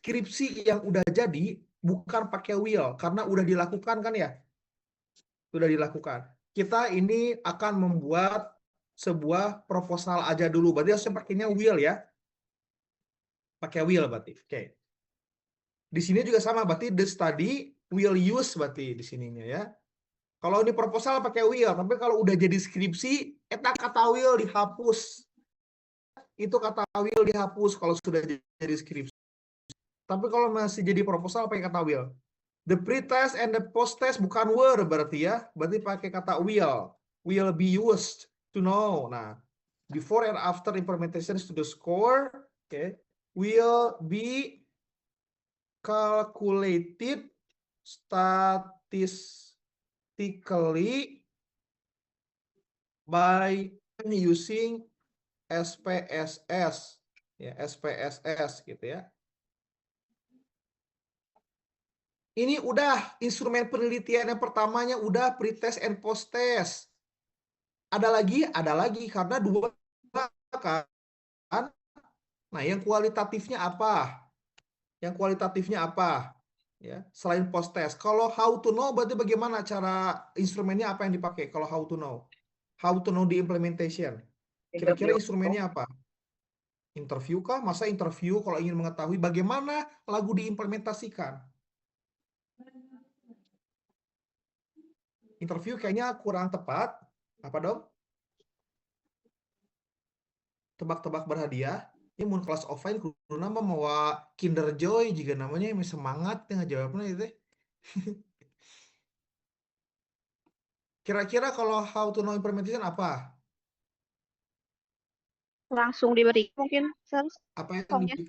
skripsi yang udah jadi bukan pakai will karena udah dilakukan kan ya? Sudah dilakukan. Kita ini akan membuat sebuah proposal aja dulu. Berarti harusnya pakainya will ya. Pakai will berarti. Oke. Di sini juga sama berarti the study will use berarti di sininya ya. Kalau di proposal pakai will, tapi kalau udah jadi skripsi, eta kata will dihapus. Itu kata will dihapus kalau sudah jadi skripsi. Tapi kalau masih jadi proposal pakai kata will. The pre-test and the post-test bukan were berarti ya. Berarti pakai kata will. Will be used to know. Nah, before and after implementation to the score, okay, will be calculated statistically by using SPSS ya, SPSS gitu ya. Ini udah instrumen penelitian yang pertamanya udah pretest and post test. Ada lagi karena dua kan. Nah, yang kualitatifnya apa? Yang kualitatifnya apa? Ya, selain post test. Kalau how to know berarti bagaimana cara instrumennya apa yang dipakai kalau how to know? How to know the implementation. Kira-kira instrumennya apa? Interview kah? Masa interview kalau ingin mengetahui bagaimana lagu diimplementasikan? Interview kayaknya kurang tepat. Apa dong? Tebak-tebak berhadiah. Ini mun kelas offline kudu nama mau Kinder Joy juga namanya yang semangat tengah jawabnya itu. Kira-kira kalau how to know implementation apa? Langsung diberi mungkin Apa yang songnya,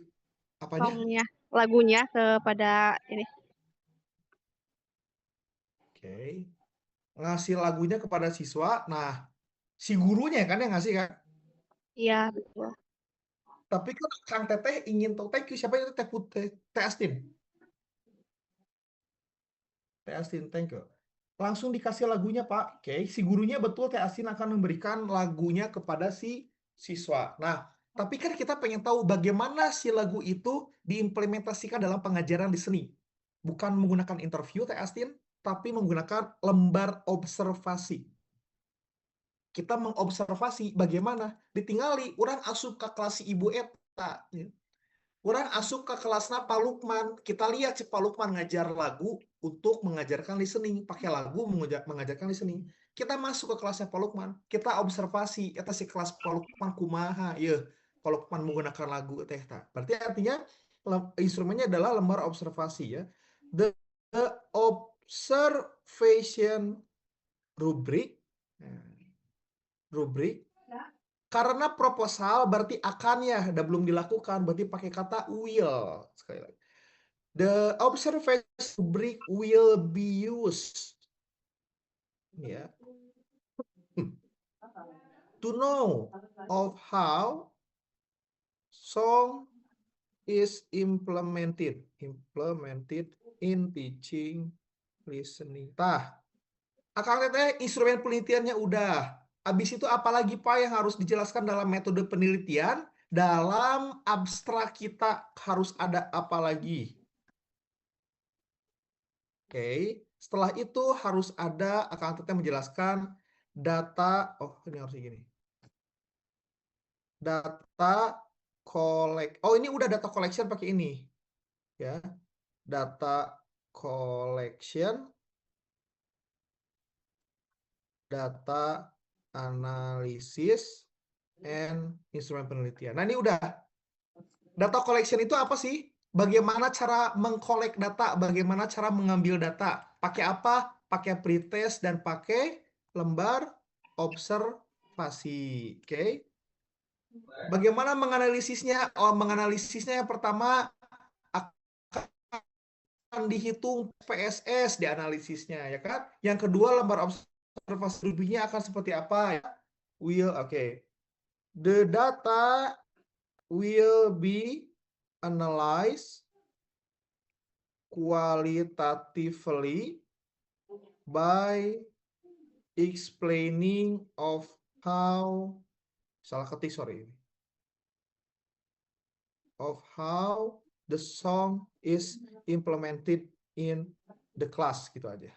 apanya? lagunya kepada ini. Oke. Ngasih lagunya kepada siswa. Nah, si gurunya kan yang ngasih kan. Iya, betul. Tapi kan Kang Teteh ingin tahu thank you siapa itu Teh Astin. Teh Astin, thank you. Langsung dikasih lagunya Pak. Oke, si gurunya betul Teh Astin akan memberikan lagunya kepada si siswa. Nah, tapi kan kita pengen tahu bagaimana si lagu itu diimplementasikan dalam pengajaran di seni. Bukan menggunakan interview Teh Astin, tapi menggunakan lembar observasi. Kita mengobservasi bagaimana ditinggali orang asup ke kelas ibu eta orang asup ke kelasnya Pak Lukman, kita lihat si Pak Lukman ngajar lagu untuk mengajarkan listening, pakai lagu mengajarkan listening. Kita masuk ke kelasnya Pak Lukman, kita observasi eta si kelas Pak Lukman kumaha ya Pak Lukman menggunakan lagu teh ta. Berarti artinya instrumennya adalah lembar observasi ya. The observation rubric karena proposal berarti akan ya, udah belum dilakukan, berarti pakai kata will. Sekali lagi. The observation rubric will be used. Ya. To know of how song is implemented in teaching listening. Tah, Akang Teteh instrumen penelitiannya udah. Habis itu apalagi Pak yang harus dijelaskan dalam metode penelitian? Dalam abstrak kita harus ada apa lagi? Oke, setelah itu harus ada Akang Teteh menjelaskan data. Oh, ini harus gini. Data collect. Oh, ini udah data collection pakai ini. Ya. Data collection, data analisis, and instrumen penelitian. Nah, ini udah. Data collection itu apa sih? Bagaimana cara mengkolek data? Bagaimana cara mengambil data? Pakai apa? Pakai pretest dan pakai lembar observasi. Oke. Bagaimana menganalisisnya? Oh, menganalisisnya yang pertama akan dihitung PSS di analisisnya, ya kan? Yang kedua lembar observasi rubinya akan seperti apa? Will, oke. The data will be analyzed qualitatively by explaining of how of how the song is implemented in the class, gitu aja.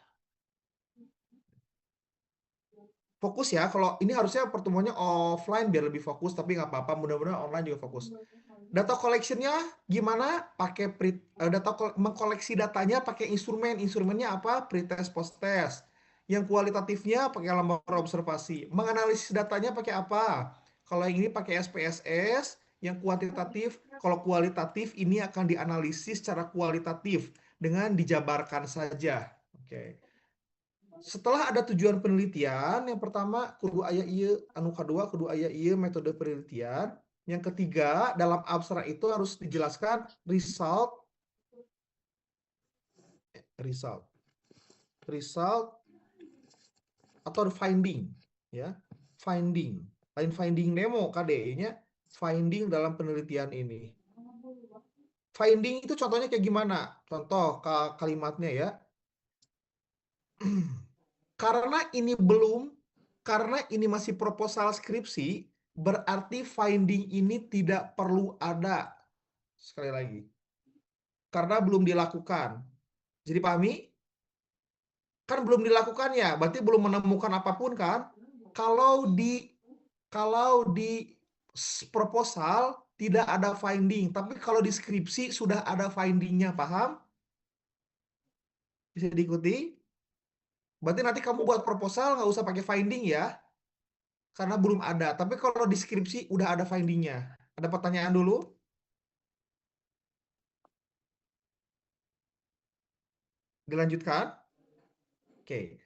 Fokus ya, kalau ini harusnya pertemuannya offline biar lebih fokus, tapi nggak apa-apa, mudah-mudahan online juga fokus. Data collection-nya gimana? Pakai mengkoleksi datanya pakai instrumennya apa? Pretest, post-test. Yang kualitatifnya pakai lembar observasi. Menganalisis datanya pakai apa? Kalau yang ini pakai SPSS, yang kuantitatif, kalau kualitatif ini akan dianalisis secara kualitatif dengan dijabarkan saja. Oke. Setelah ada tujuan penelitian, yang pertama kudu aya ieu, anu kedua kudu aya ieu metode penelitian. Yang ketiga, dalam abstrak itu harus dijelaskan result atau finding, ya. Finding. Lain finding demo KDE-nya, finding dalam penelitian ini. Finding itu contohnya kayak gimana? Contoh kalimatnya ya. Karena ini masih proposal skripsi, berarti finding ini tidak perlu ada. Sekali lagi. Karena belum dilakukan. Jadi pahami? Kan belum dilakukan ya, berarti belum menemukan apapun kan? Kalau di proposal tidak ada finding, tapi kalau di skripsi sudah ada findingnya, paham? Bisa diikuti? Berarti nanti kamu buat proposal nggak usah pakai finding ya, karena belum ada. Tapi kalau di skripsi udah ada findingnya. Ada pertanyaan dulu? Dilanjutkan? Oke.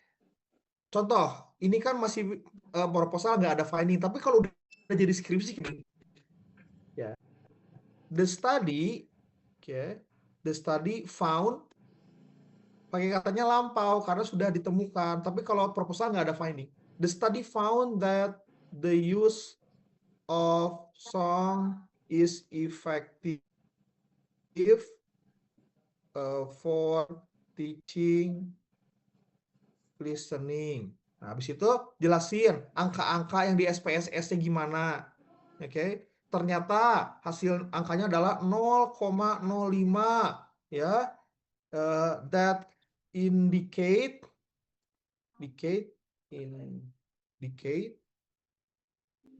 Contoh, ini kan masih proposal nggak ada finding, tapi kalau udah jadi skripsi, ya. The study, oke, the study found, pakai katanya lampau karena sudah ditemukan. Tapi kalau proposal nggak ada finding. The study found that the use of song is effective for teaching listening. Nah, habis itu jelasin angka-angka yang di SPSS-nya gimana. Oke. Ternyata hasil angkanya adalah 0,05 ya. That indicate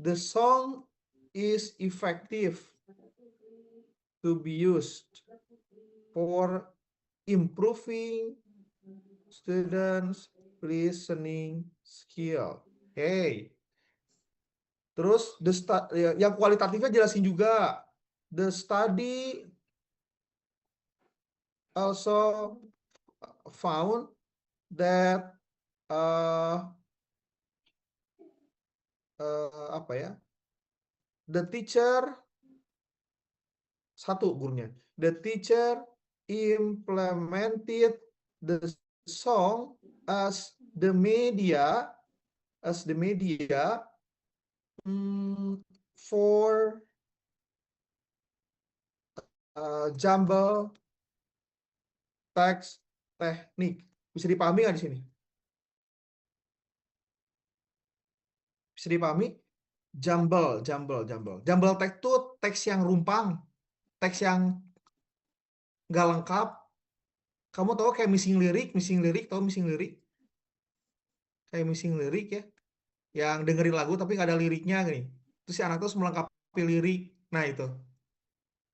the song is effective to be used for improving students listening skill. Hey. Terus yang kualitatifnya jelasin juga. The study also found that apa ya? The teacher, satu gurunya. The teacher implemented the song as the media for jumble text teknik. Bisa dipahami nggak di sini? Bisa dipahami? Jumble text itu teks yang rumpang, teks yang nggak lengkap. Kamu tahu kayak missing lirik, tahu missing lirik? Kayak missing lirik ya, yang dengerin lagu tapi nggak ada liriknya gini. Terus si anak terus melengkapi lirik. Nah itu.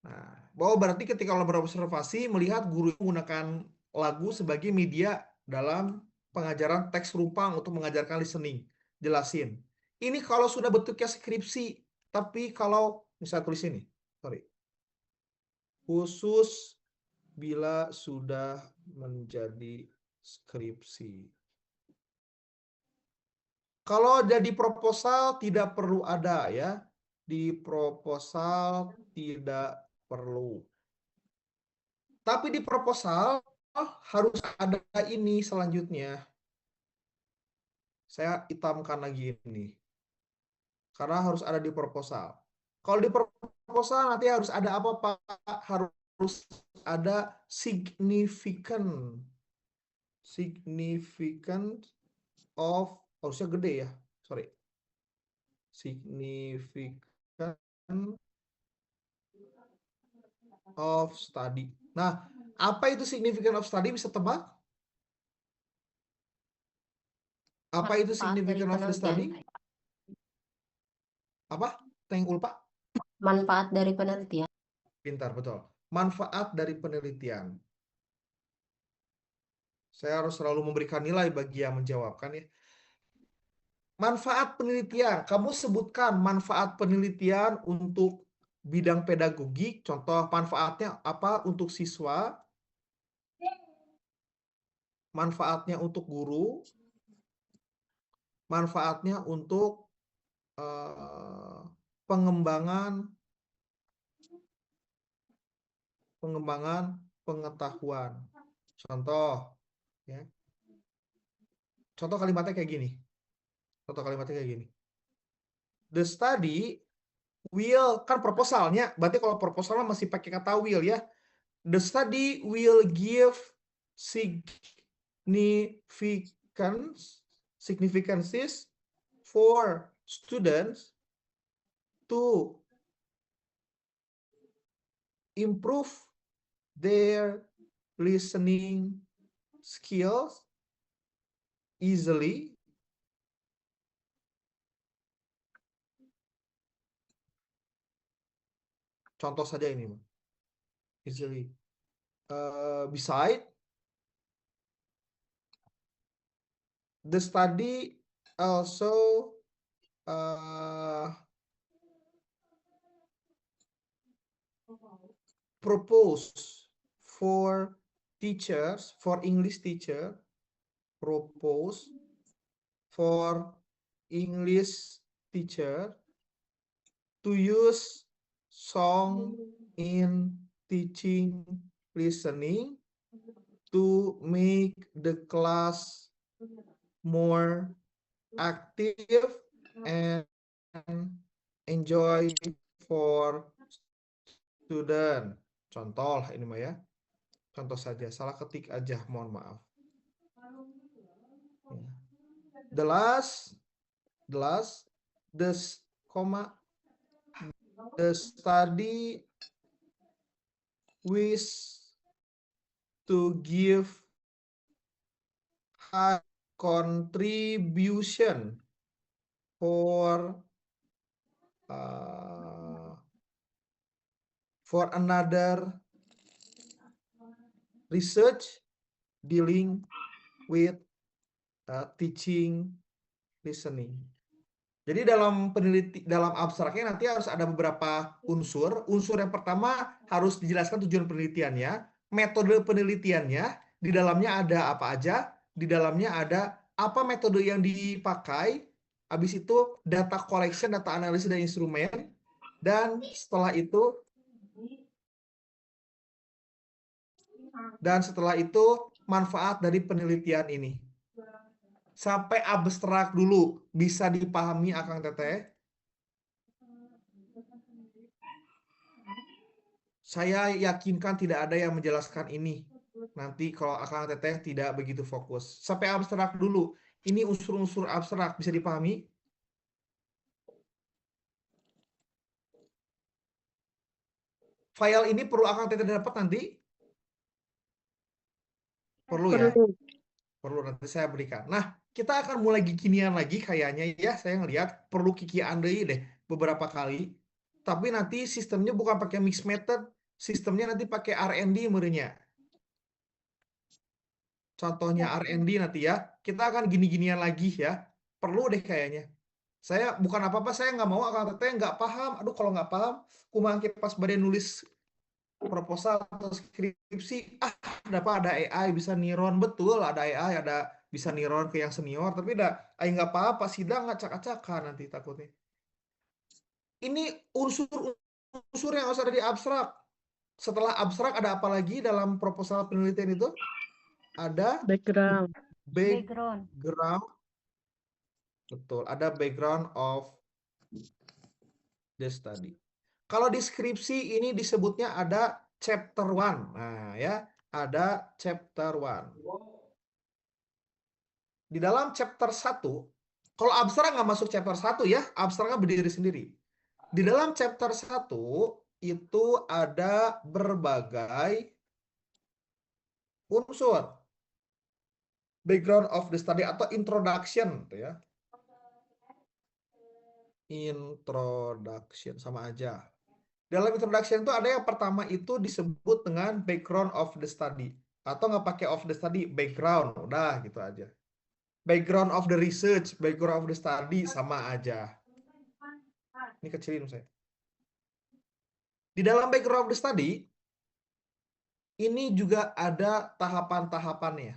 Nah, bahwa berarti ketika lo berobservasi melihat guru menggunakan lagu sebagai media dalam pengajaran teks rumpang untuk mengajarkan listening, jelasin. Ini kalau sudah bentuknya skripsi, tapi kalau misalnya tulis ini, sorry, khusus bila sudah menjadi skripsi. Kalau jadi proposal tidak perlu ada ya. Di proposal tidak perlu. Tapi di proposal harus ada ini selanjutnya. Saya hitamkan lagi ini. Karena harus ada di proposal. Kalau di proposal nanti harus ada apa Pak? Harus ada significant of, harusnya gede ya. Sorry. Significant of study. Nah, apa itu significance of study? Bisa tebak? Apa itu Manfaat dari significance of the study? penelitian. Apa? Teng Ulpa? Manfaat dari penelitian. Pintar, betul. Manfaat dari penelitian. Saya harus selalu memberikan nilai bagi yang menjawabkan ya. Manfaat penelitian. Kamu sebutkan manfaat penelitian untuk bidang pedagogi. Contoh manfaatnya apa untuk siswa? Manfaatnya untuk guru. Manfaatnya untuk pengembangan pengetahuan. Contoh, ya. Contoh kalimatnya kayak gini. The study will, kan proposalnya, berarti kalau proposalnya masih pakai kata will ya. The study will give significances for students to improve their listening skills easily. Contoh saja ini, easily. Beside, the study also propose for teachers, for English teacher, propose for English teacher to use song in teaching listening to make the class more active and enjoy for student. Contoh ini mah ya. Contoh saja, salah ketik aja, mohon maaf. The last, the study wish to give high contribution for another research dealing with teaching listening. Jadi dalam abstraknya nanti harus ada beberapa unsur. Unsur yang pertama harus dijelaskan tujuan penelitiannya, metode penelitiannya, di dalamnya ada apa aja, di dalamnya ada apa metode yang dipakai, habis itu data collection, data analisis dan instrumen, dan setelah itu manfaat dari penelitian ini. Sampai abstrak dulu bisa dipahami Akang Teteh. Saya yakinkan tidak ada yang menjelaskan ini. Nanti kalau Akang Teteh tidak begitu fokus. Sampai abstrak dulu. Ini unsur-unsur abstrak bisa dipahami? File ini perlu Akang Teteh dapat nanti? Perlu ya? Perlu, nanti saya berikan. Nah, kita akan mulai kekinian lagi kayaknya ya. Saya ngelihat perlu Kiki Andai deh beberapa kali. Tapi nanti sistemnya bukan pakai mix method. Sistemnya nanti pakai R&D merinya. Contohnya R&D nanti ya. Kita akan gini-ginian lagi ya. Perlu deh kayaknya. Saya bukan apa-apa, saya nggak mau Akang Teteh nggak paham. Aduh, kalau nggak paham, kumangke pas badai nulis proposal atau skripsi, ada AI bisa niron, betul ada AI, ada bisa niron ke yang senior, tapi nggak apa-apa, sidang ngacak-acakan nanti takutnya. Ini unsur yang harus ada di abstrak. Setelah abstrak ada apa lagi dalam proposal penelitian itu? Ada Background. Betul, ada background of the study. Kalau deskripsi ini disebutnya ada chapter 1. Nah, ya, ada chapter 1. Di dalam chapter 1, kalau abstrak nggak masuk chapter 1 ya, abstraknya berdiri sendiri. Di dalam chapter 1 itu ada berbagai unsur. Background of the study atau introduction, gitu ya. Introduction sama aja. Dalam introduction itu ada yang pertama itu disebut dengan background of the study. Atau nggak pakai of the study, background. Udah gitu aja. Background of the research, background of the study sama aja. Ini kecilin saya. Di dalam background of the study, ini juga ada tahapan-tahapannya.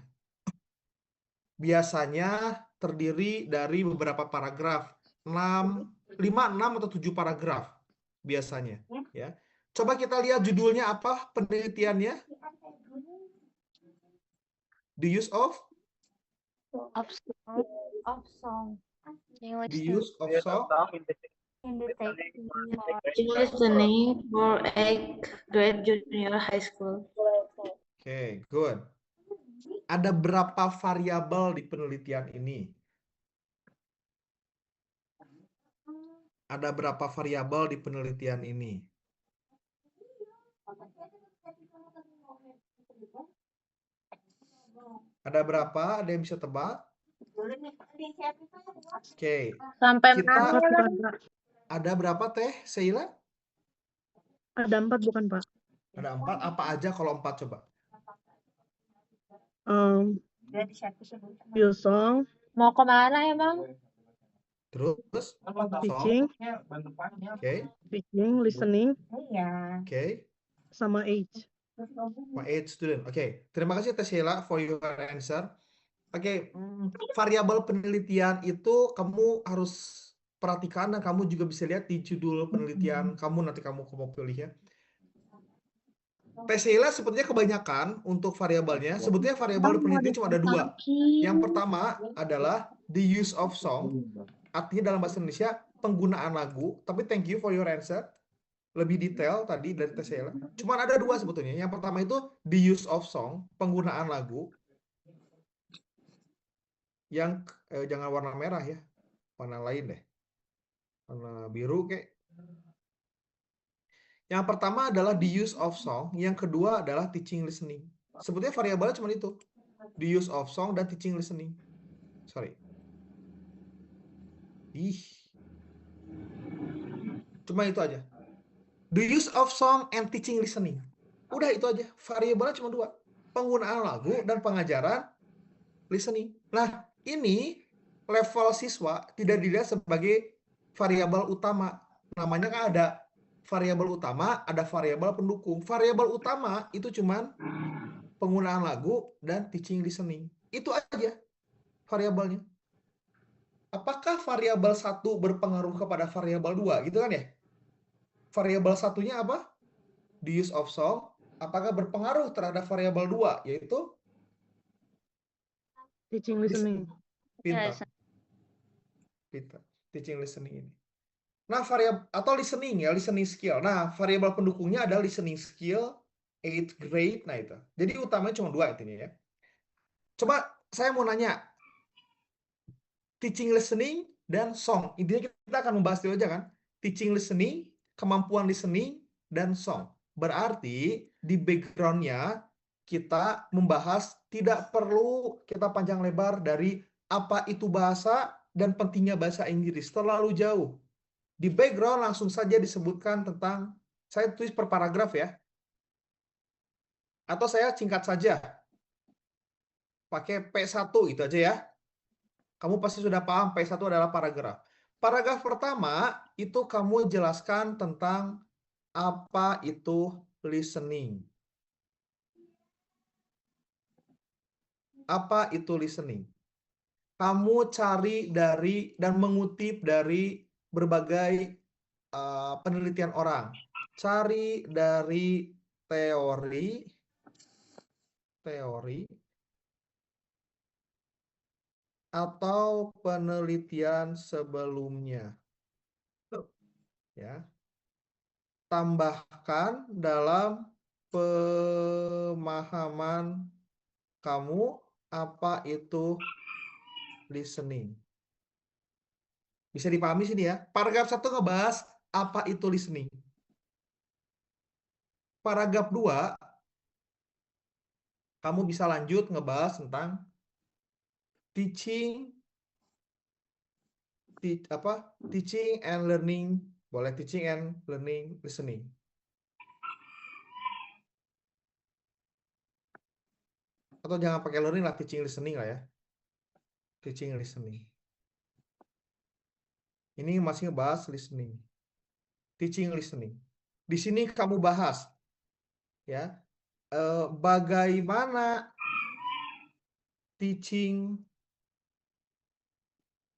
Biasanya terdiri dari beberapa paragraf. 5, 6 atau 7 paragraf biasanya. Ya. Coba kita lihat judulnya apa penelitiannya. The use of English the use of song. English listening for 8th grade junior high school. Oke, good. Ada berapa variabel di penelitian ini? Ada berapa variabel di penelitian ini? Ada berapa? Ada yang bisa tebak? Oke. Sampai Kita 4 bukan, Pak? ada berapa Teh Sheila? Ada 4 bukan, Pak? Ada 4. Apa aja kalau 4 coba? View song, Mau kemana emang? Terus teaching, Oke. teaching, listening, Oke. sama age. My 8 student. Oke. Terima kasih Teh Sheila for your answer. Oke, variabel penelitian itu kamu harus perhatikan dan kamu juga bisa lihat di judul penelitian kamu nanti kamu pilih ya. Teh Sheila sepertinya kebanyakan untuk variabelnya. Sebetulnya variabel penelitian cuma ada 2. Yang pertama adalah the use of song. Artinya dalam bahasa Indonesia penggunaan lagu. Tapi thank you for your answer. Lebih detail tadi dari Teh Sheila. Cuma ada 2 sebetulnya. Yang pertama itu the use of song, penggunaan lagu. Yang jangan warna merah ya, warna lain deh, warna biru kayak. Yang pertama adalah the use of song, yang kedua adalah teaching listening. Sebetulnya variabelnya cuma itu, the use of song dan teaching listening. Cuma itu aja, the use of song and teaching listening. Udah itu aja, variabelnya cuma 2, penggunaan lagu dan pengajaran listening. Nah, ini level siswa tidak dilihat sebagai variabel utama. Namanya kan ada variabel utama, ada variabel pendukung. Variabel utama itu cuman penggunaan lagu dan teaching listening. Itu aja variabelnya. Apakah variabel 1 berpengaruh kepada variabel 2? Gitu kan ya? Variabel satunya apa? The use of song. Apakah berpengaruh terhadap variabel 2? Yaitu Teaching, listening. Pintar. Teaching listening ini. Nah, variabel atau listening ya, listening skill. Nah, variabel pendukungnya adalah listening skill 8th grade. Nah, itu. Jadi utamanya cuma 2 intinya ya. Coba saya mau nanya. Teaching listening dan song. Intinya kita akan membahas itu aja kan. Teaching listening, kemampuan listening dan song. Berarti di background-nya kita membahas tidak perlu kita panjang lebar dari apa itu bahasa dan pentingnya bahasa Inggris. Terlalu jauh. Di background langsung saja disebutkan tentang, saya tulis per paragraf ya. Atau saya singkat saja. Pakai P1 itu aja ya. Kamu pasti sudah paham P1 adalah paragraf. Paragraf pertama itu kamu jelaskan tentang apa itu listening. Apa itu listening? Kamu cari dari dan mengutip dari berbagai penelitian orang. Cari dari teori atau penelitian sebelumnya. Ya. Tambahkan dalam pemahaman kamu apa itu listening. Bisa dipahami sini ya. Paragraf 1 ngebahas apa itu listening. paragraf 2, kamu bisa lanjut ngebahas tentang teaching and learning, boleh teaching and learning listening. Atau jangan pakai learning lah, teaching listening lah ya. Teaching listening. Ini masih ngebahas listening. Teaching listening. Di sini kamu bahas ya, bagaimana teaching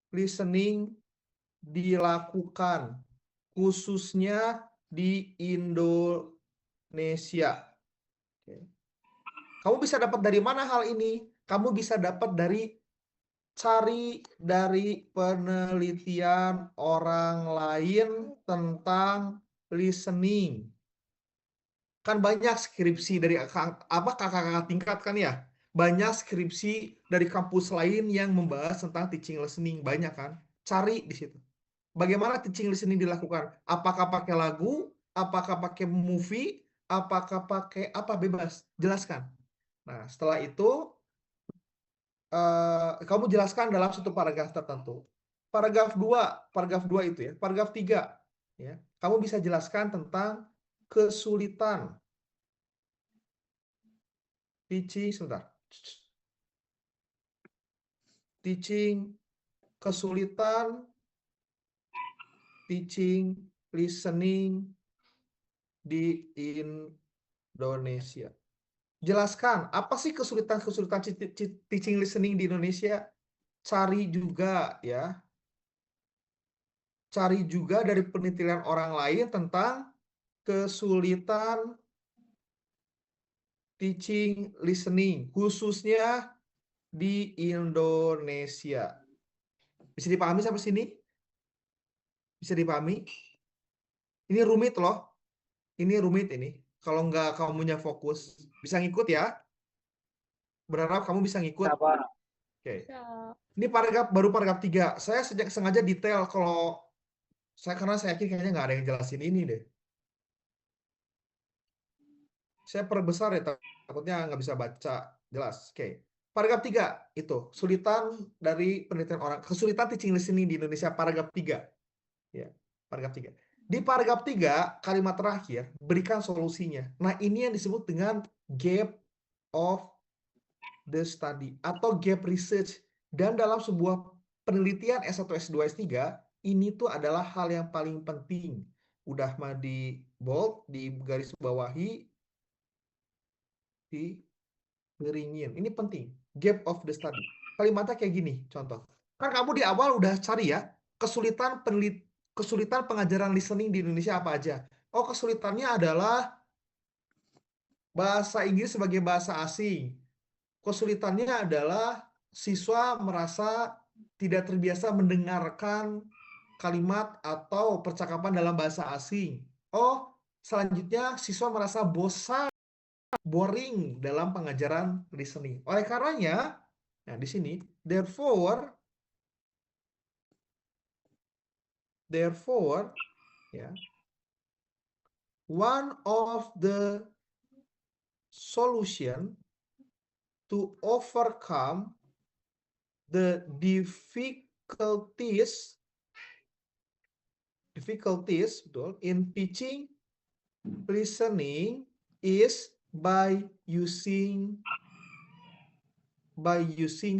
listening dilakukan khususnya di Indonesia. Oke. Kamu bisa dapat dari mana hal ini? Kamu bisa dapat cari dari penelitian orang lain tentang listening. Kan banyak skripsi dari kakak-kakak tingkat kan ya? Banyak skripsi dari kampus lain yang membahas tentang teaching listening, banyak kan? Cari di situ. Bagaimana teaching listening dilakukan? Apakah pakai lagu? Apakah pakai movie? Apakah pakai apa? Bebas. Jelaskan. Nah, setelah itu kamu jelaskan dalam satu paragraf tertentu. Paragraf 2 itu ya. Paragraf 3 ya. Kamu bisa jelaskan tentang kesulitan teaching kesulitan teaching listening di Indonesia. Jelaskan apa sih kesulitan teaching listening di Indonesia. Cari juga ya. Cari juga dari penelitian orang lain tentang kesulitan teaching listening khususnya di Indonesia. Bisa dipahami sampai sini? Bisa dipahami? Ini rumit loh. Ini rumit ini. Kalau nggak kamunya fokus, bisa ngikut ya. Berharap kamu bisa ngikut. Oke. Ini baru paragraf 3. Saya sengaja detail karena saya yakin kayaknya nggak ada yang jelasin ini deh. Saya perbesar ya, takutnya nggak bisa baca jelas. Oke. Paragraf 3 itu kesulitan dari penelitian orang, kesulitan teaching listening di Indonesia, paragraf 3. Ya, paragraf 3. Di paragraf 3 kalimat terakhir berikan solusinya. Nah, ini yang disebut dengan gap of the study atau gap research. Dan dalam sebuah penelitian S1, S2, S3 ini tuh adalah hal yang paling penting. Udah mah di bold, di garis bawahi, di ngeringin. Ini penting. Gap of the study. Kalimatnya kayak gini, contoh. Kan kamu di awal udah cari ya, kesulitan pengajaran listening di Indonesia apa aja. Oh, kesulitannya adalah bahasa Inggris sebagai bahasa asing. Kesulitannya adalah siswa merasa tidak terbiasa mendengarkan kalimat atau percakapan dalam bahasa asing. Oh, selanjutnya siswa merasa boring dalam pengajaran listening. Oleh karenanya, nah di sini, therefore, ya, one of the solution to overcome the difficulties betul, in teaching listening is by using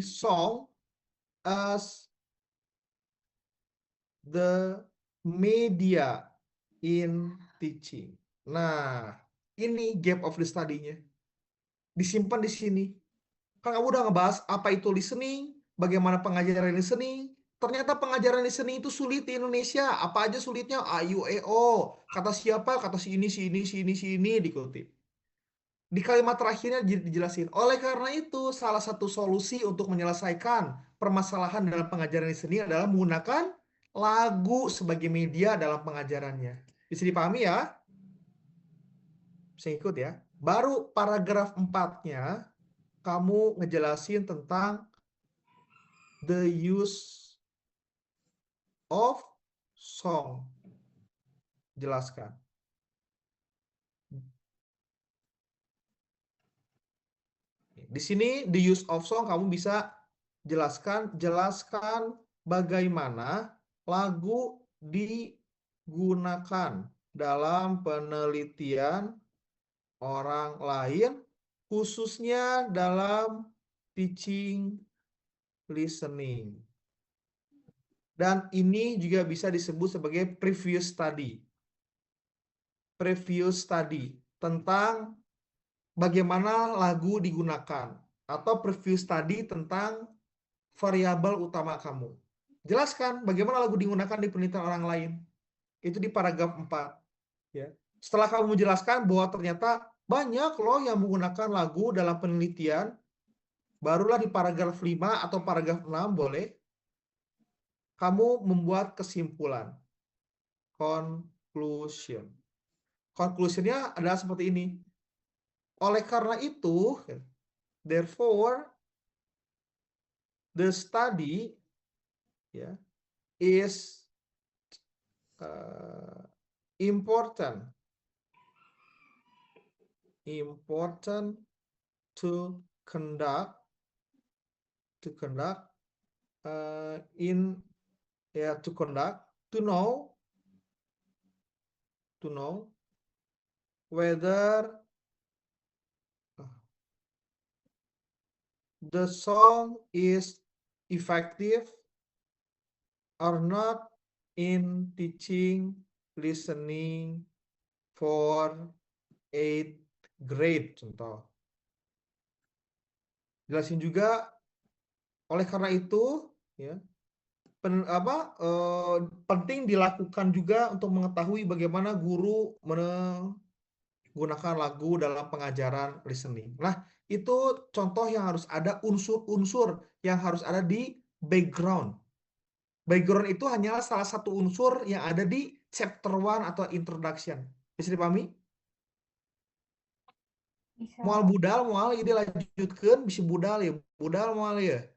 song as the media in teaching. Nah, ini gap of the study-nya. Disimpan di sini. Kan kamu udah ngebahas apa itu listening, bagaimana pengajaran listening. Ternyata pengajaran listening itu sulit di Indonesia. Apa aja sulitnya? A, I, U, E, O. Kata siapa? Kata si ini, si ini, si ini, si ini dikutip. Di kalimat terakhirnya dijelasin. Oleh karena itu, salah satu solusi untuk menyelesaikan permasalahan dalam pengajaran listening adalah menggunakan lagu sebagai media dalam pengajarannya. Bisa dipahami ya? Bisa ikut ya? Baru paragraf 4-nya, kamu ngejelasin tentang the use of song. Jelaskan. Di sini the use of song kamu bisa jelaskan bagaimana lagu digunakan dalam penelitian orang lain, khususnya dalam teaching listening. Dan ini juga bisa disebut sebagai previous study. Previous study tentang bagaimana lagu digunakan, atau previous study tentang variabel utama kamu. Jelaskan bagaimana lagu digunakan di penelitian orang lain. Itu di paragraf 4. Ya. Setelah kamu menjelaskan bahwa ternyata banyak loh yang menggunakan lagu dalam penelitian, barulah di paragraf 5 atau paragraf 6 boleh kamu membuat kesimpulan. Conclusion. Conclusionnya adalah seperti ini. Oleh karena itu, therefore, the study is important to conduct to know whether the song is effective or not in teaching listening for 8th grade, contoh. Jelasin juga, oleh karena itu, ya, penting dilakukan juga untuk mengetahui bagaimana guru menggunakan lagu dalam pengajaran listening. Nah, itu contoh yang harus ada, unsur-unsur yang harus ada di background. Background itu hanyalah salah satu unsur yang ada di chapter 1 atau introduction. Bisa dipahami? Bisa. Moal budal, moal ini lanjutkan, bisa budal ya. Budal moal ya.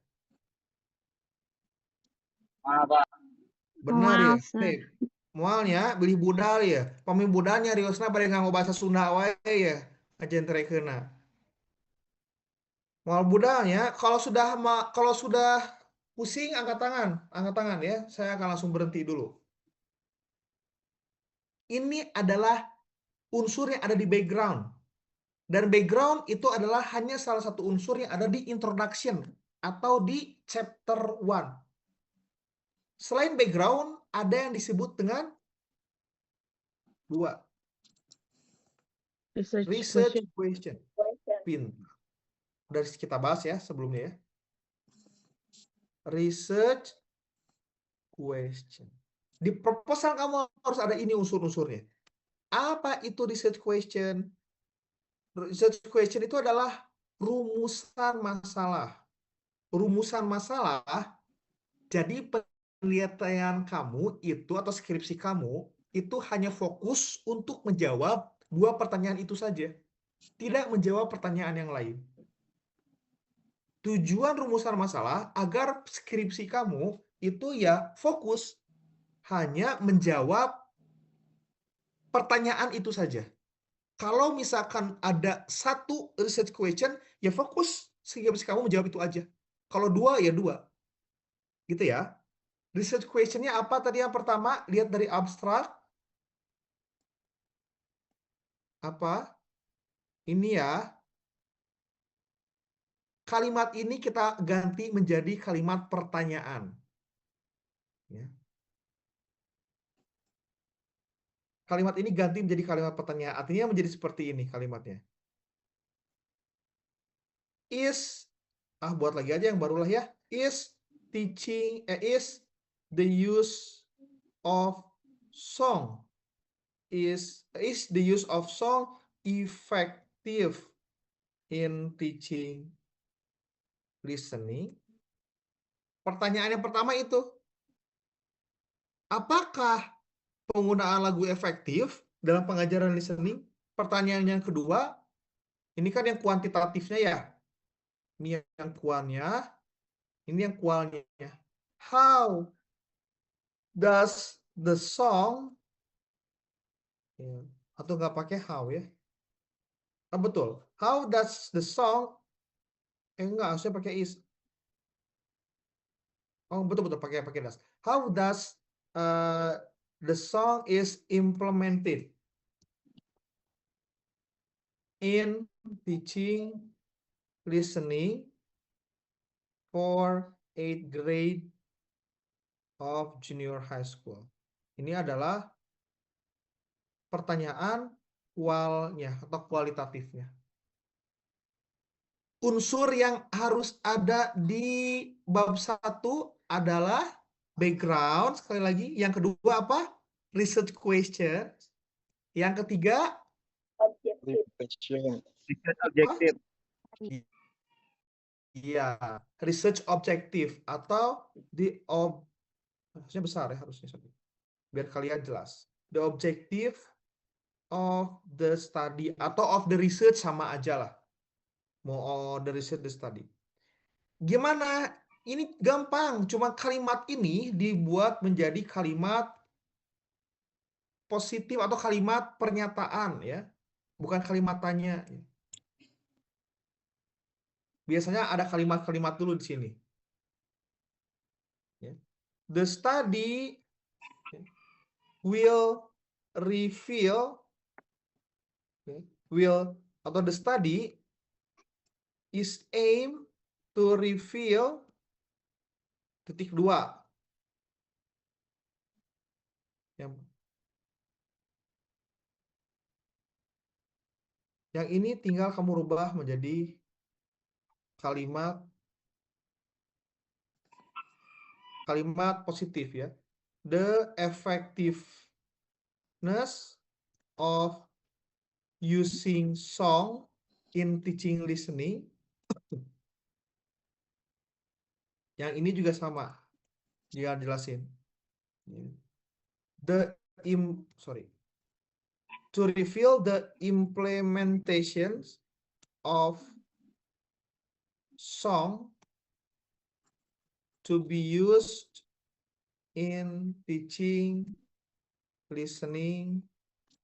Benar ya. Moal, Sir. Moalnya beli budal ya. Pami budalnya riosna pada nganggo bahasa Sunda wae ya. Ajen terekena. Moal budalnya kalau sudah pusing angkat tangan ya. Saya akan langsung berhenti dulu. Ini adalah unsur yang ada di background. Dan background itu adalah hanya salah satu unsur yang ada di introduction atau di chapter 1. Selain background, ada yang disebut dengan 2. Research question. Pintar. Udah kita bahas ya sebelumnya ya. Research question. Di proposal kamu harus ada ini unsur-unsurnya. Apa itu research question? Research question itu adalah rumusan masalah. Rumusan masalah, jadi penelitian kamu itu atau skripsi kamu itu hanya fokus untuk menjawab 2 pertanyaan itu saja. Tidak menjawab pertanyaan yang lain. Tujuan rumusan masalah agar skripsi kamu itu ya fokus hanya menjawab pertanyaan itu saja. Kalau misalkan ada satu research question, ya fokus skripsi kamu menjawab itu aja. Kalau 2 ya 2. Gitu ya. Research question-nya apa tadi yang pertama? Lihat dari abstrak. Apa? Ini ya. Kalimat ini kita ganti menjadi kalimat pertanyaan. Ya. Kalimat ini ganti menjadi kalimat pertanyaan. Artinya menjadi seperti ini kalimatnya. Buat lagi aja yang barulah ya. Is the use of song is the use of song effective in teaching listening? Pertanyaan yang pertama itu, apakah penggunaan lagu efektif dalam pengajaran listening? Pertanyaan yang kedua, ini kan yang kuantitatifnya ya. Ini yang kuannya, ini yang kualnya. How does the song, atau nggak pakai how ya? Betul. How does the song Enggak, harusnya pakai is. Oh, betul pakai does. How does the song is implemented in teaching listening for 8th grade of junior high school? Ini adalah pertanyaan kualnya atau kualitatifnya. Unsur yang harus ada di bab 1 adalah background, sekali lagi. Yang kedua apa? Research question. Yang ketiga, Question. Objektif. iya, research objective atau harusnya besar ya, harusnya biar kalian jelas. The objective of the study atau of the research sama aja lah. Mau the research, the study. Gimana? Ini gampang, cuma kalimat ini dibuat menjadi kalimat positif atau kalimat pernyataan ya, bukan kalimat tanya. Biasanya ada kalimat-kalimat dulu di sini. The study will reveal, atau the study is aim to reveal titik 2. Yang ini tinggal kamu rubah menjadi kalimat positif ya. The effectiveness of using song in teaching listening. Yang ini juga sama. Dia jelasin. To reveal the implementations of song to be used in teaching listening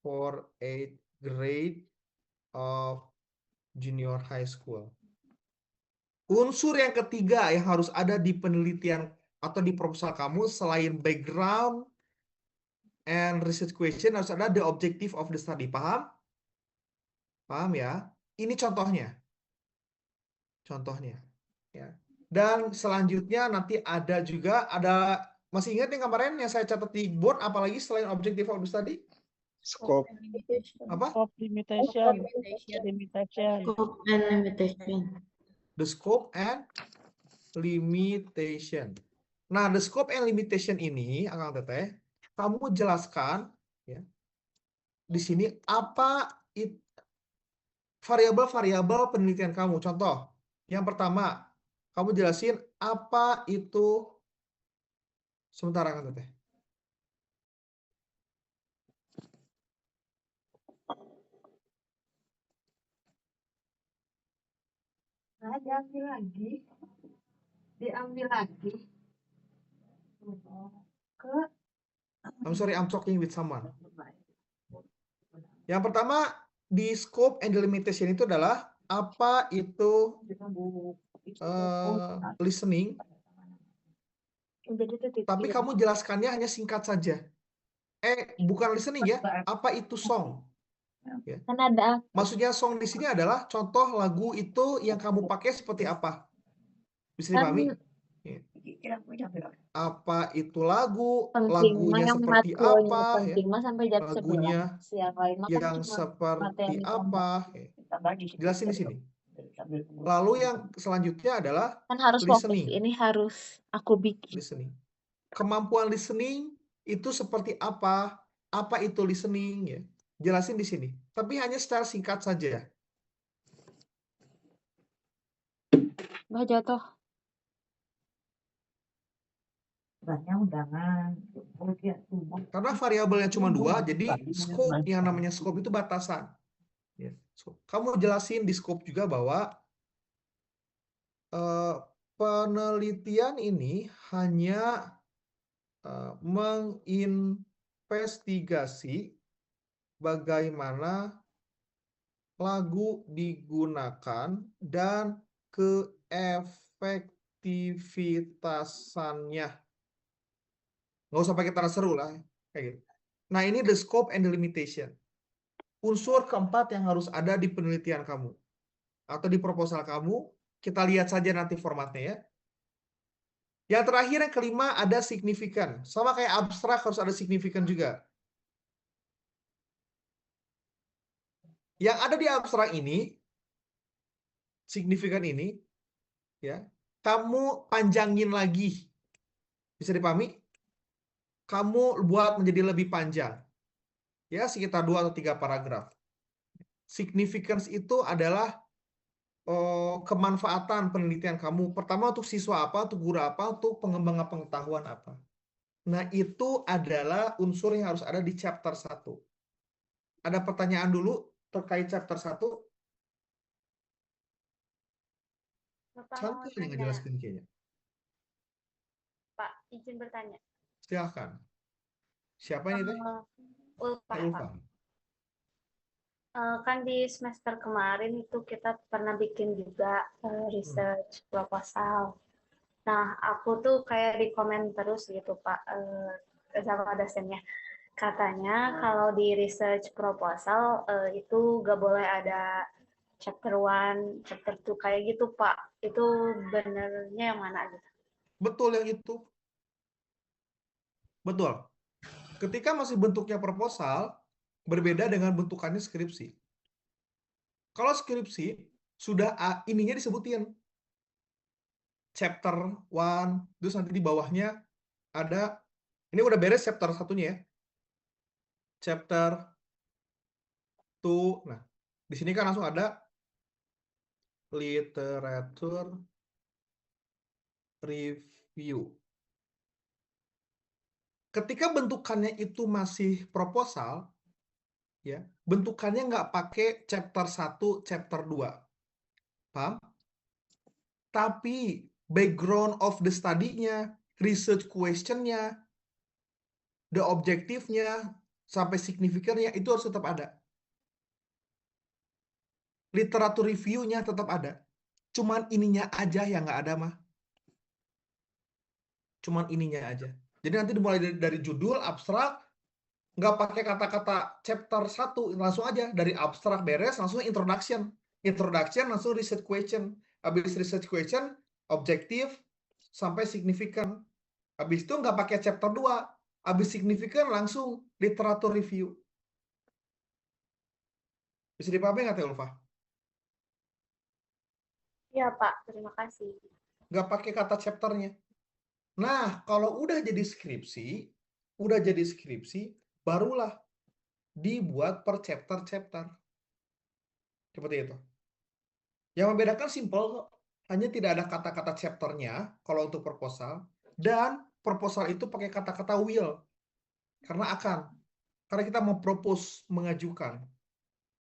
for 8th grade of junior high school. Unsur yang ketiga yang harus ada di penelitian atau di proposal kamu selain background and research question harus ada the objective of the study. Paham? Paham ya? Ini contohnya. Ya. Dan selanjutnya nanti ada juga masih ingat yang kemarin yang saya catat di board apalagi selain objective of the study? Scope. Apa? Scope limitation. Scope and limitation. The scope and limitation. Nah, the scope and limitation ini, Akang Teteh, kamu jelaskan ya. Di sini apa variabel-variabel penelitian kamu. Contoh, yang pertama, kamu jelasin apa itu, sebentar Akang Teteh. Diambil lagi ke I'm sorry, I'm talking with someone. Yang pertama, di scope and limitation itu adalah apa itu listening. Tapi kamu jelaskannya hanya singkat saja. Bukan listening ya, apa itu song? Ya. Kan ada Maksudnya song di sini adalah contoh lagu itu yang kamu pakai seperti apa? Bisa dipahami? Apa itu lagu? Lagunya seperti apa? Ya. sampai jam Lagunya 11. Yang lain mah kan yang cuma seperti materi apa? Jelasin di sini. Lalu yang selanjutnya adalah kan harus fokus. listening. Ini harus aku bikin. Listening. Kemampuan listening itu seperti apa? Apa itu listening? Ya. Jelasin di sini. Tapi hanya secara singkat saja. Bah jatuh. Karena variabelnya cuma 2, jadi scope yang namanya scope itu batasan. Ya. Kamu jelasin di scope juga bahwa penelitian ini hanya menginvestigasi bagaimana lagu digunakan dan keefektivitasannya. Nggak usah pakai tanda seru lah. Kayak gitu. Nah, ini the scope and the limitation. Unsur keempat yang harus ada di penelitian kamu. Atau di proposal kamu. Kita lihat saja nanti formatnya ya. Yang terakhir, yang kelima, ada signifikan. Sama kayak abstrak harus ada signifikan juga. Yang ada di abstrak ini, signifikan ini, ya, kamu panjangin lagi. Bisa dipahami? Kamu buat menjadi lebih panjang. Ya, sekitar 2 atau 3 paragraf. Significance itu adalah kemanfaatan penelitian kamu. Pertama untuk siswa apa, untuk guru apa, untuk pengembangan pengetahuan apa. Nah, itu adalah unsur yang harus ada di chapter 1. Ada pertanyaan dulu terkait chapter 1? Bapak mau Santai yang tanya, ngejelaskan kayaknya. Pak, izin bertanya. Silahkan. Siapa ini teh? Ulfa, Teh Ulfa. Pak. Kan di semester kemarin itu kita pernah bikin juga research proposal. Nah, aku tuh kayak di komen terus gitu, Pak, sama dosennya. Katanya kalau di research proposal itu gak boleh ada chapter 1, chapter 2 kayak gitu, Pak. Itu benernya yang mana gitu? Betul yang itu. Betul. Ketika masih bentuknya proposal, berbeda dengan bentukannya skripsi. Kalau skripsi, sudah ininya disebutin. Chapter 1, terus nanti di bawahnya ada, ini udah beres chapter satunya ya. Chapter 2, nah, di sini kan langsung ada literature review. Ketika bentukannya itu masih proposal, ya, bentukannya nggak pakai chapter 1, chapter 2. Paham? Tapi background of the study-nya, research question-nya, the objective-nya, sampai signifikannya itu harus tetap ada. Literatur review-nya tetap ada. Cuman ininya aja yang nggak ada, mah. Cuman ininya aja. Jadi nanti dimulai dari judul, abstrak, nggak pakai kata-kata chapter 1, langsung aja. Dari abstrak beres, langsung introduction. Introduction, langsung research question. Habis research question, objektif, sampai signifikan. Habis itu nggak pakai chapter 2. Habis signifikan, langsung literatur review. Bisa dipahami nggak, Teh Ulfa? Iya, Pak. Terima kasih. Nggak pakai kata chapternya. Nah, kalau udah jadi skripsi, barulah dibuat per chapter-chapter. Seperti itu. Yang membedakan simple kok. Hanya tidak ada kata-kata chapternya kalau untuk proposal. Dan proposal itu pakai kata-kata will. Karena akan. Karena kita mau propose, mengajukan.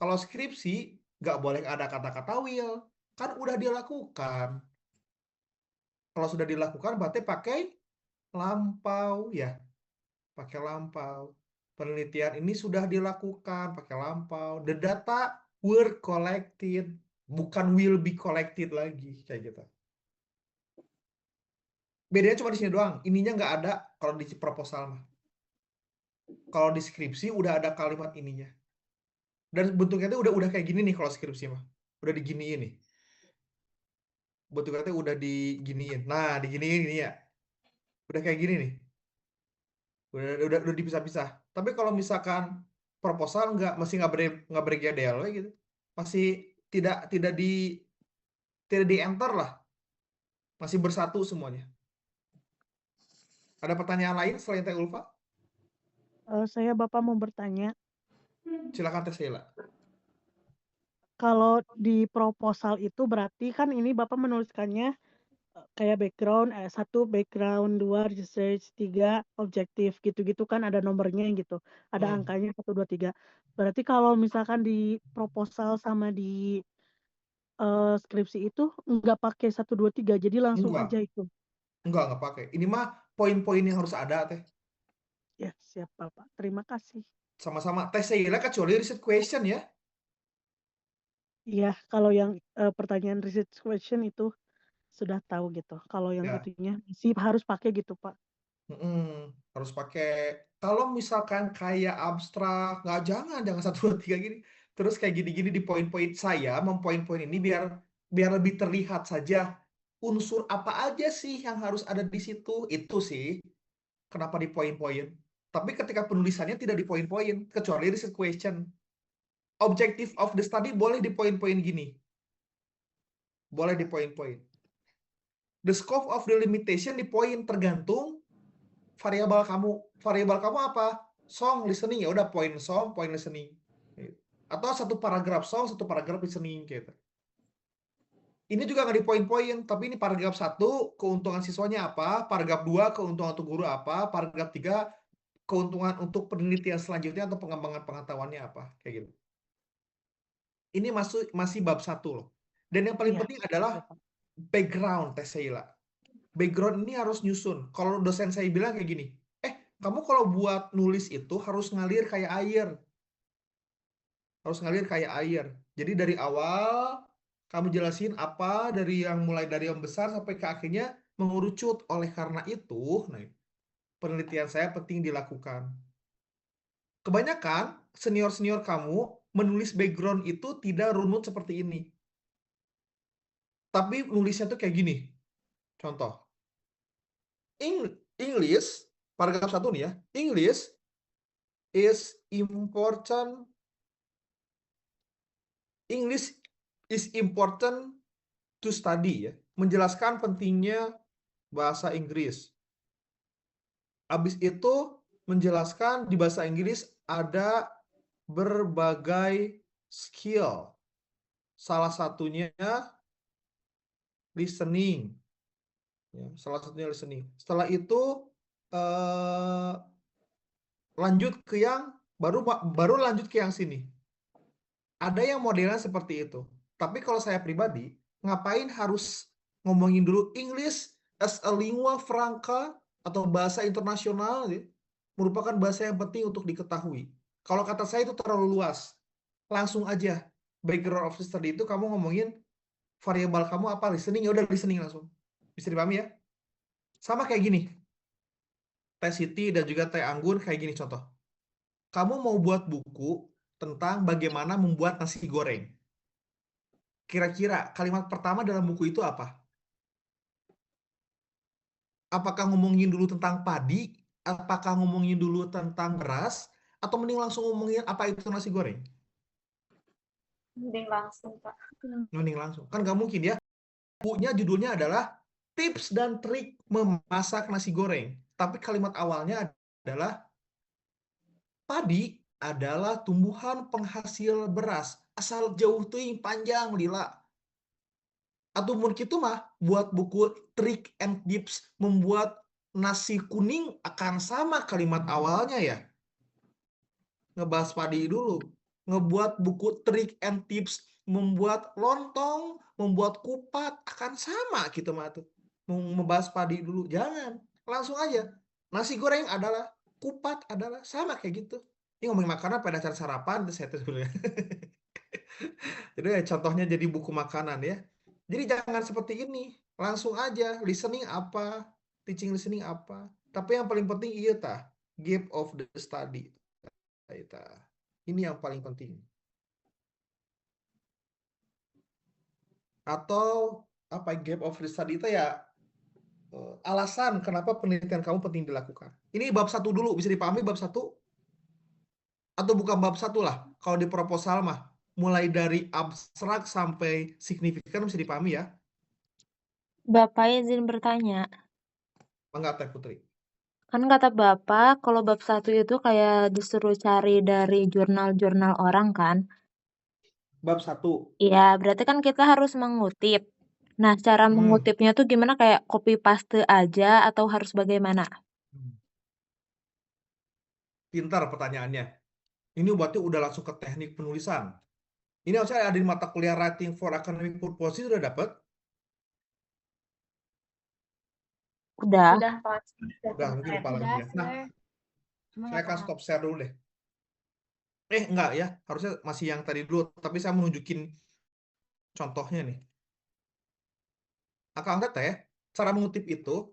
Kalau skripsi, nggak boleh ada kata-kata will. Kan udah dilakukan. Kalau sudah dilakukan, berarti pakai lampau. Ya, pakai lampau. Penelitian ini sudah dilakukan, pakai lampau. The data were collected. Bukan will be collected lagi. Kayak gitu. Bedanya cuma di sini doang. Ininya nggak ada kalau di proposal mah. Kalau di skripsi udah ada kalimat ininya. Dan bentuknya itu udah kayak gini nih kalau skripsi mah. Udah diginiin nih. Bentuknya itu udah diginiin. Nah, diginiin ini ya. Udah kayak gini nih. Udah dipisah-pisah. Tapi kalau misalkan proposal masih nggak bergedel gitu. Masih tidak di enter lah. Masih bersatu semuanya. Ada pertanyaan lain selain Teh Ulfa? Saya Bapak mau bertanya, Silakan Teh Sheila. kalau di proposal itu berarti kan ini Bapak menuliskannya kayak background, 1 background, 2 research, 3 objektif gitu-gitu kan ada nomornya gitu. Ada angkanya 1, 2, 3. Berarti kalau misalkan di proposal sama di skripsi itu nggak pakai 1, 2, 3, jadi langsung Enggak. aja itu. Nggak pakai. Ini mah poin-poin yang harus ada, Teh. Ya, siap Bapak. Terima kasih. Sama-sama. Teh Sheila kecuali research question ya. Iya, kalau yang pertanyaan research question itu sudah tahu gitu. Kalau yang Ya. itunya masih harus pakai gitu, Pak. Harus pakai. Kalau misalkan kayak abstrak, nggak, jangan 1, 2, 3 gini. Terus kayak gini-gini di poin-poin, saya mempoin-poin ini biar lebih terlihat saja unsur apa aja sih yang harus ada di situ. Itu sih kenapa di poin-poin. Tapi ketika penulisannya tidak di poin-poin, kecuali research question. Objective of the study boleh di poin-poin gini. Boleh di poin-poin. The scope of the limitation di poin, tergantung variabel kamu. Variabel kamu apa? Song, listening, ya udah poin song, poin listening. Atau satu paragraf song, satu paragraf listening gitu. Ini juga nggak di poin-poin, tapi ini paragraf 1 keuntungan siswanya apa, paragraf 2 keuntungan untuk guru apa, paragraf 3 keuntungan untuk penelitian selanjutnya atau pengembangan pengetahuannya apa, kayak gitu. Ini masih bab 1 loh. Dan yang paling Iya, penting adalah Pak. background, Teh Sheila. Background ini harus nyusun. Kalau dosen saya bilang kayak gini, kamu kalau buat nulis itu harus ngalir kayak air. Harus ngalir kayak air. Jadi dari awal kamu jelasin apa dari yang mulai dari yang besar sampai ke akhirnya mengerucut. Oleh karena itu, penelitian saya penting dilakukan. Kebanyakan senior-senior kamu menulis background itu tidak runut seperti ini. Tapi nulisnya tuh kayak gini. Contoh. English, paragraf 1 nih ya. English is important. English is important to study ya. Menjelaskan pentingnya bahasa Inggris. Habis itu menjelaskan di bahasa Inggris ada berbagai skill. Salah satunya listening. Ya, salah satunya listening. Setelah itu lanjut ke yang baru lanjut ke yang sini. Ada yang modelnya seperti itu. Tapi kalau saya pribadi, ngapain harus ngomongin dulu English as a lingua franca atau bahasa internasional, ya, merupakan bahasa yang penting untuk diketahui. Kalau kata saya itu terlalu luas. Langsung aja background of the study itu kamu ngomongin variabel kamu apa, listening, ya udah listening langsung. Bisa dipahami ya? Sama kayak gini. Teh Siti dan juga Teh Anggun kayak gini contoh. Kamu mau buat buku tentang bagaimana membuat nasi goreng. Kira-kira kalimat pertama dalam buku itu apa? Apakah ngomongin dulu tentang padi? Apakah ngomongin dulu tentang beras? Atau mending langsung ngomongin apa itu nasi goreng? Mending langsung, Pak. Mending langsung. Kan nggak mungkin ya. Bukunya judulnya adalah Tips dan Trik Memasak Nasi Goreng. Tapi kalimat awalnya adalah padi adalah tumbuhan penghasil beras. Asal jauh teuing panjang lila. Atau mungkin itu mah buat buku Trick and Tips membuat nasi kuning akan sama kalimat awalnya ya. Ngebahas padi dulu. Ngebuat buku Trick and Tips membuat lontong, membuat kupat akan sama gitu mah tuh. Membahas padi dulu. Jangan. Langsung aja. Nasi goreng adalah, kupat adalah, sama kayak gitu. Ini ngomongin makanan pada acara sarapan itu saya tuh ya. Jadi ya, contohnya jadi buku makanan ya. Jadi jangan seperti ini. Langsung aja listening apa, teaching listening apa. Tapi yang paling penting iya tah, gap of the study. Ini yang paling penting. Atau apa gap of the study itu ya alasan kenapa penelitian kamu penting dilakukan. Ini bab 1 dulu, bisa dipahami bab 1? Atau bukan bab 1 lah. Kalau di proposal mah mulai dari abstrak sampai signifikan bisa dipahami ya. Bapak izin bertanya. Enggak, Teh Putri. Kan kata Bapak, kalau bab 1 itu kayak disuruh cari dari jurnal-jurnal orang kan? Bab 1. Iya, berarti kan kita harus mengutip. Nah, cara mengutipnya tuh gimana? Kayak copy paste aja atau harus bagaimana? Pintar pertanyaannya. Ini berarti udah langsung ke teknik penulisan. Ini harusnya ada di mata kuliah Writing for Academic Purposes udah dapat? Udah. Udah, Pak. Udah, mungkin lupa lagi ya. Nah, saya akan stop share dulu deh. Enggak ya, harusnya masih yang tadi dulu. Tapi saya menunjukin Contohnya nih, akang teteh, cara mengutip itu,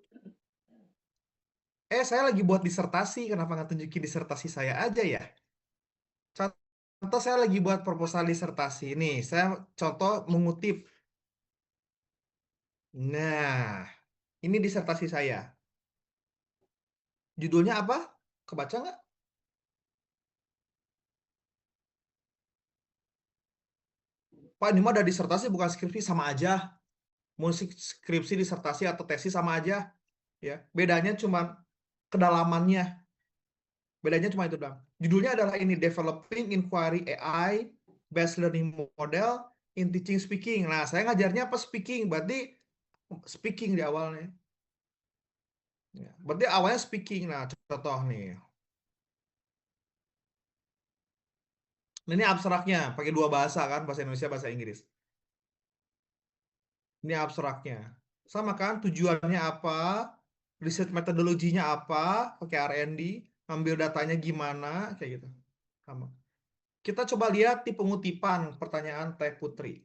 saya lagi buat disertasi, kenapa nggak tunjukin disertasi saya aja ya? Contoh saya lagi buat proposal disertasi nih, saya contoh mengutip. Nah, ini disertasi saya. Judulnya apa? Kebaca nggak? Pak, ini mah ada disertasi bukan skripsi, sama aja. Mau skripsi, disertasi, atau tesis sama aja. Ya, bedanya cuma kedalamannya. Bedanya cuma itu doang. Judulnya adalah ini, Developing Inquiry AI Based Learning Model in Teaching Speaking. Nah, saya ngajarnya apa? Speaking. Berarti speaking di awalnya. Ya, berarti awalnya speaking. Nah, contoh nih. Ini abstraknya, pakai dua bahasa kan, bahasa Indonesia, bahasa Inggris. Ini abstraknya. Sama kan, tujuannya apa, riset metodologinya apa, pakai R&D, ambil datanya gimana, kayak gitu. Sama. Kita coba lihat di pengutipan pertanyaan Teh Putri.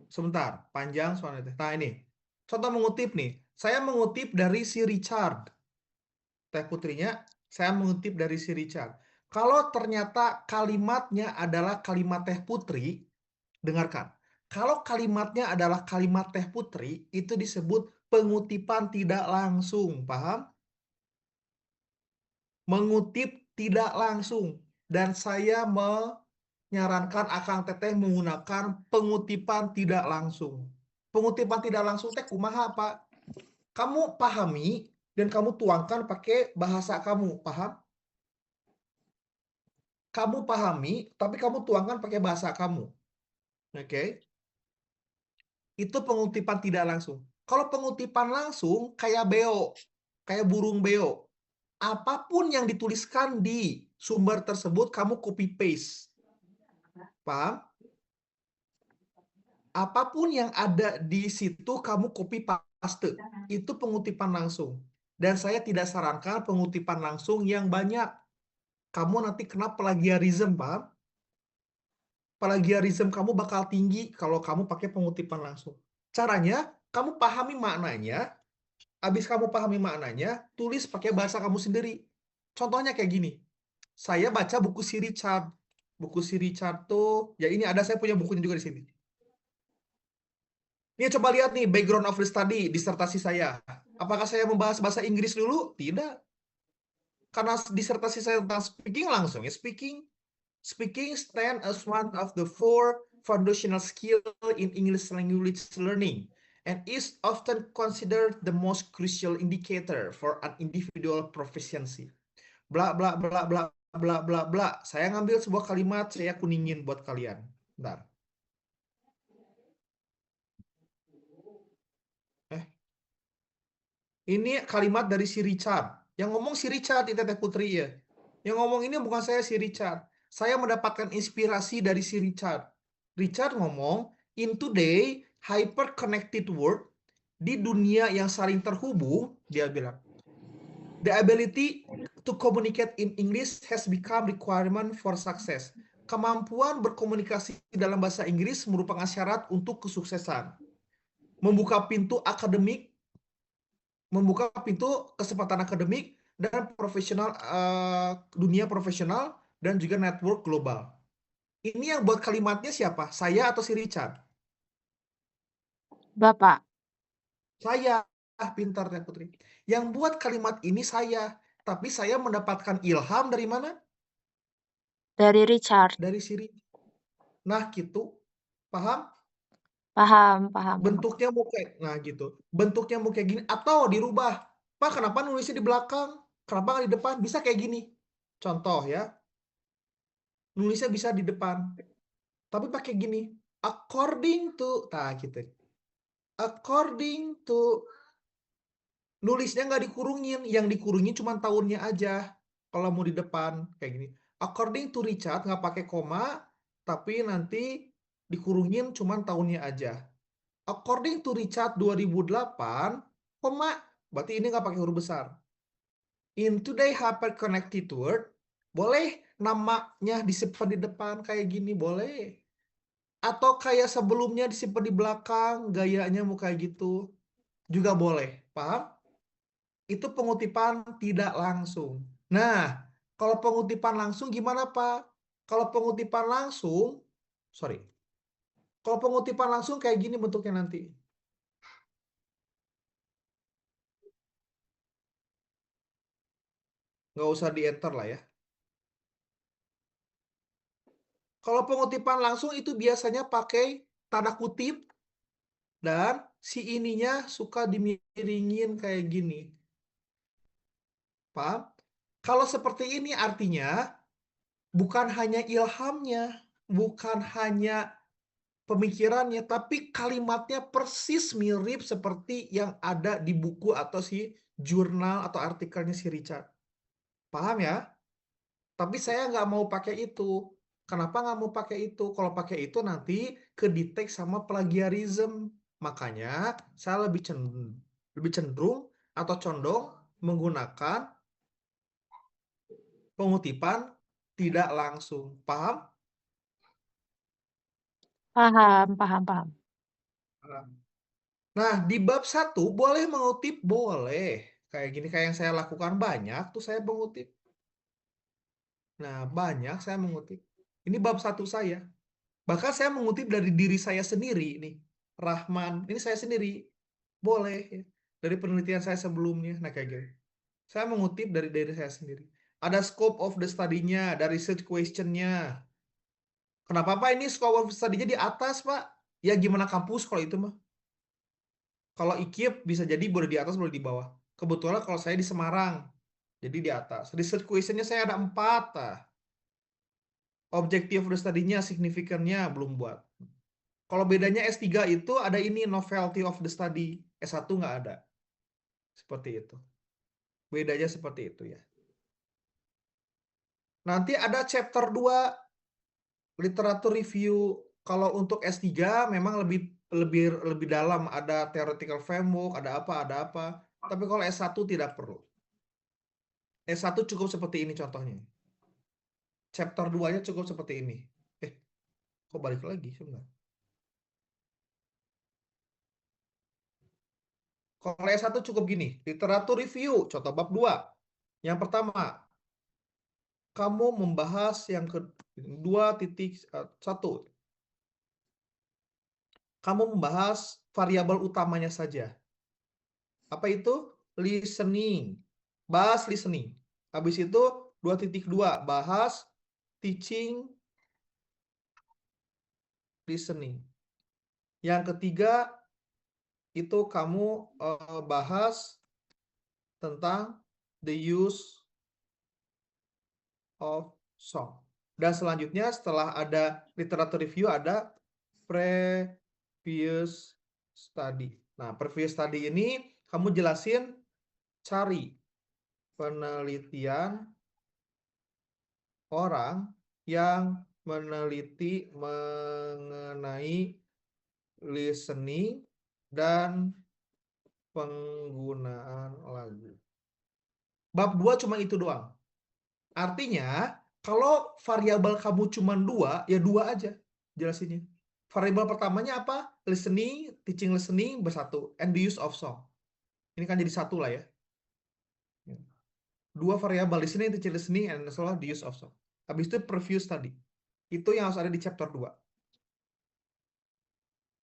Sebentar, panjang soalnya Teh. Nah ini, contoh mengutip nih. Saya mengutip dari si Richard. Teh Putrinya, saya mengutip dari si Richard. Kalau ternyata kalimatnya adalah kalimat Teh Putri, dengarkan. Kalau kalimatnya adalah kalimat Teh Putri, itu disebut pengutipan tidak langsung. Paham? Mengutip tidak langsung. Dan saya menyarankan akang teteh menggunakan pengutipan tidak langsung. Pengutipan tidak langsung teh kumaha, Pak? Kamu pahami dan kamu tuangkan pakai bahasa kamu. Paham? Kamu pahami, tapi kamu tuangkan pakai bahasa kamu. Oke? Itu pengutipan tidak langsung. Kalau pengutipan langsung, kayak beo, kayak burung beo. Apapun yang dituliskan di sumber tersebut, kamu copy paste. Paham? Apapun yang ada di situ, kamu copy paste. Itu pengutipan langsung. Dan saya tidak sarankan pengutipan langsung yang banyak. Kamu nanti kena plagiarism, paham? Plagiarism kamu bakal tinggi kalau kamu pakai pengutipan langsung. Caranya, kamu pahami maknanya. Habis kamu pahami maknanya, tulis pakai bahasa kamu sendiri. Contohnya kayak gini. Saya baca buku si Richard. Buku si Richard tuh, ya ini ada, saya punya bukunya juga di sini. Ini coba lihat nih, background of the study, disertasi saya. Apakah saya membahas bahasa Inggris dulu? Tidak. Karena disertasi saya tentang speaking, langsung ya speaking. Speaking stands as one of the 4 foundational skills in English language learning and is often considered the most crucial indicator for an individual proficiency. Bla bla bla bla bla bla bla. Saya ngambil sebuah kalimat, saya kuningin buat kalian. Bentar. Ini kalimat dari si Richard. Yang ngomong si Richard, itu Teh Putri ya. Yang ngomong ini bukan saya, si Richard. Saya mendapatkan inspirasi dari si Richard. Richard ngomong, in today hyper-connected world, di dunia yang saling terhubung, dia bilang, the ability to communicate in English has become requirement for success. Kemampuan berkomunikasi dalam bahasa Inggris merupakan syarat untuk kesuksesan. Membuka pintu akademik, membuka pintu kesempatan akademik dan profesional, dunia profesional dan juga network global. Ini yang buat kalimatnya siapa? Saya atau si Richard? Bapak. Saya. Pintar ya Putri. Yang buat kalimat ini saya, tapi saya mendapatkan ilham dari mana? Dari Richard. Dari si Richard. Nah gitu, paham? Paham. Bentuknya mau kayak, nah gitu. Bentuknya mau kayak gini atau dirubah. Pak, kenapa nulisnya di belakang? Kenapa nggak di depan? Bisa kayak gini. Contoh ya. Nulisnya bisa di depan. Tapi pakai gini. According to, nah gitu. According to, nulisnya nggak dikurungin. Yang dikurungin cuma tahunnya aja. Kalau mau di depan kayak gini. According to Richard, nggak pakai koma, tapi nanti dikurungin cuma tahunnya aja. According to Richard 2008, koma, berarti ini nggak pakai huruf besar. In today hyper-connected world, boleh namanya disimpan di depan kayak gini boleh. Atau kayak sebelumnya disimpan di belakang, gayanya mau kayak gitu juga boleh. Paham? Itu pengutipan tidak langsung. Nah, kalau pengutipan langsung gimana, Pak? Kalau pengutipan langsung, sorry. Kalau pengutipan langsung kayak gini bentuknya nanti. Nggak usah di-enter lah ya. Kalau pengutipan langsung itu biasanya pakai tanda kutip dan si ininya suka dimiringin kayak gini. Paham? Kalau seperti ini artinya bukan hanya ilhamnya, bukan hanya pemikirannya, tapi kalimatnya persis mirip seperti yang ada di buku atau si jurnal atau artikelnya si Richard. Paham ya? Tapi saya nggak mau pakai itu. Kenapa nggak mau pakai itu? Kalau pakai itu nanti kedetek sama plagiarism. Makanya saya lebih cenderung atau condong menggunakan pengutipan tidak langsung. Paham? Paham, paham, paham. Nah, di bab 1 boleh mengutip? Boleh. Kayak gini, kayak yang saya lakukan banyak tuh saya mengutip. Nah, banyak saya mengutip. Ini bab 1 saya. Bahkan saya mengutip dari diri saya sendiri nih. Rahman, ini saya sendiri. Boleh ya. Dari penelitian saya sebelumnya. Nah, kayak gini. Saya mengutip dari diri saya sendiri. Ada scope of the study-nya, ada research question-nya. Kenapa Pak ini scope of study-nya di atas, Pak? Ya gimana kampus kalau itu mah? Kalau IKIP bisa jadi boleh di atas, boleh di bawah. Kebetulan kalau saya di Semarang, jadi di atas. Research question-nya saya ada 4. Objective of the study-nya, signifikannya belum buat. Kalau bedanya S3 itu ada ini, novelty of the study. S1 nggak ada. Seperti itu. Bedanya seperti itu ya. Nanti ada chapter 2, literatur review. Kalau untuk S3 memang lebih dalam, ada theoretical framework, ada apa. Tapi kalau S1 tidak perlu. S1 cukup seperti ini contohnya. Chapter 2-nya cukup seperti ini. Kok balik lagi sebentar. Kalau S1 cukup gini, literatur review, contoh bab 2. Yang pertama, kamu membahas yang ke 2.1. Kamu membahas variabel utamanya saja. Apa itu? Listening. Bahas listening. Habis itu 2.2, bahas teaching listening. Yang ketiga itu kamu bahas tentang the use of song. Dan selanjutnya setelah ada literatur review ada previous study. Nah, previous study ini kamu jelasin, cari penelitian orang yang meneliti mengenai listening dan penggunaan lagu. Bab 2 cuma itu doang. Artinya, kalau variabel kamu cuma 2, ya 2 aja jelasinnya. Variabel pertamanya apa? Listening, teaching listening bersatu, and the use of song. Ini kan jadi satu lah ya. 2 variabel, listening, teaching listening, and the use of song. Habis itu preview study. Itu yang harus ada di chapter 2.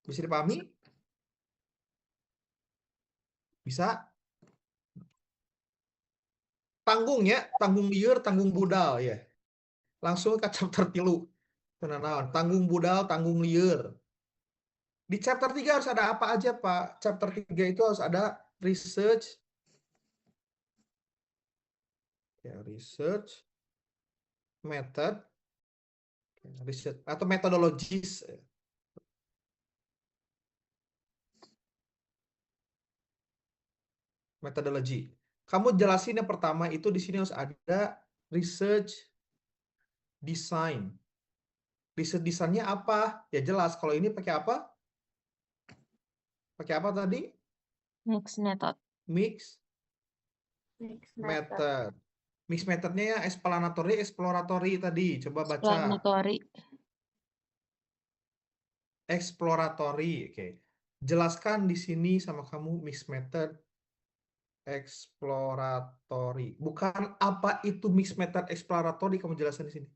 Bisa dipahami? Bisa? Tanggung ya, tanggung lieur, tanggung budal ya. Langsung ke chapter 3. Tenanawan, tanggung budal, tanggung lieur. Di chapter 3 harus ada apa aja, Pak? Chapter 3 itu harus ada research. Ya, research method, research atau methodologies. Methodology. Kamu jelasin yang pertama itu di sini harus ada research design. Research design-nya apa? Ya jelas. Kalau ini pakai apa? Pakai apa tadi? Mixed method. Mixed Mixed method. Mix methodnya ya exploratory tadi. Coba baca. Explanatory. Exploratory. Oke. Jelaskan di sini sama kamu mix method exploratory. Bukan apa itu mix method exploratory kamu jelaskan di sini.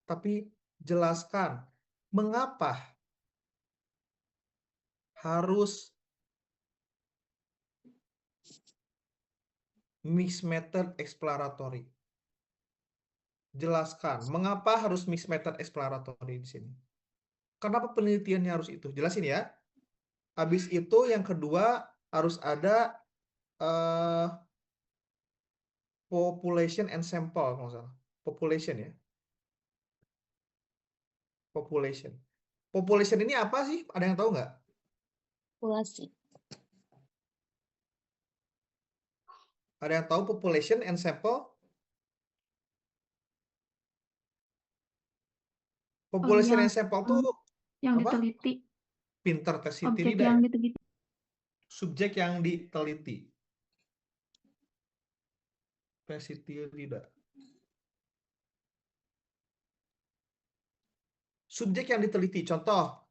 Tapi jelaskan mengapa harus mix method exploratory. Jelaskan mengapa harus mix method exploratory di sini. Kenapa penelitiannya harus itu? Jelasin ya. Habis itu yang kedua harus ada population and sample kalau nggak salah. Population ya. Population. Population ini apa sih? Ada yang tahu nggak? Populasi. Ada yang tahu population and sample? Population and sample tuh yang apa? diteliti, Pinter tes objek tidak yang ya? gitu-gitu. Subjek yang diteliti. Tidak. Subjek yang diteliti. Contoh,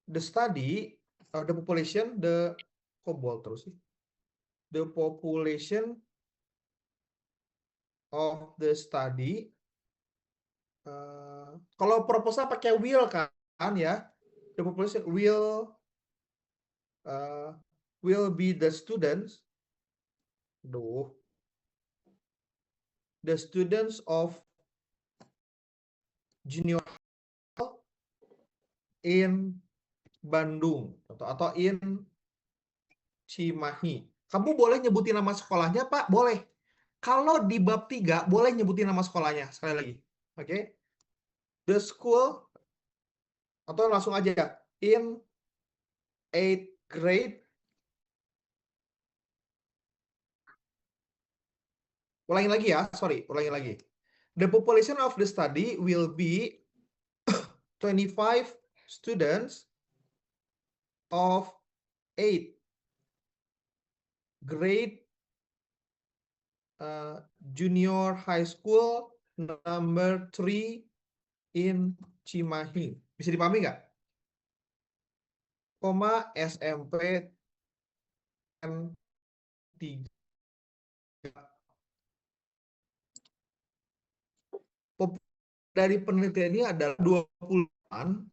the study, the population, kobol terus sih. The population of the study. Kalau proposal pakai will kan ya. The population will be the students. The students of junior in Bandung atau in Cimahi. Kamu boleh nyebutin nama sekolahnya, Pak? Boleh. Kalau di bab 3 boleh nyebutin nama sekolahnya sekali lagi. Oke. The school atau langsung aja in 8th grade. Ulangi lagi ya, ulangi lagi. The population of the study will be 25 students of 8th grade junior high school number 3 in Cimahi. Bisa dipahami nggak? Koma SMP 3. Dari penelitian ini adalah 20-an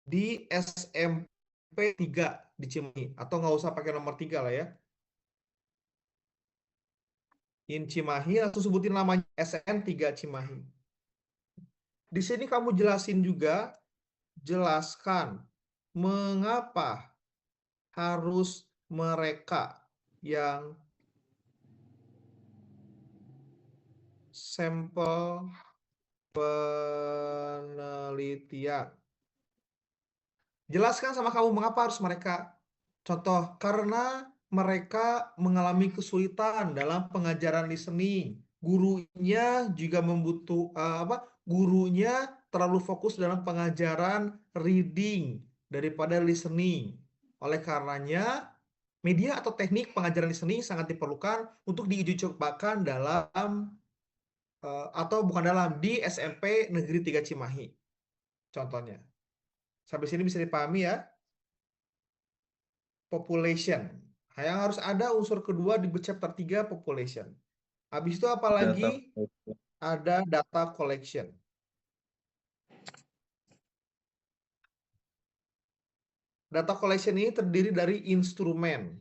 di SMP 3 di Cimahi. Atau nggak usah pakai nomor 3 lah ya. In Cimahi, langsung sebutin namanya SN 3 Cimahi. Di sini kamu jelasin juga, jelaskan mengapa harus mereka yang sampel penelitian. Jelaskan sama kamu mengapa harus mereka. Contoh, karena mereka mengalami kesulitan dalam pengajaran listening. Gurunya juga gurunya terlalu fokus dalam pengajaran reading daripada listening. Oleh karenanya, media atau teknik pengajaran listening sangat diperlukan untuk diuji cobakan dalam atau bukan dalam di SMP Negeri 3 Cimahi. Contohnya. Sampai sini bisa dipahami ya. Population. Yang harus ada unsur kedua di chapter 3 population. Habis itu apa lagi? Ada data collection. Data collection ini terdiri dari instrumen.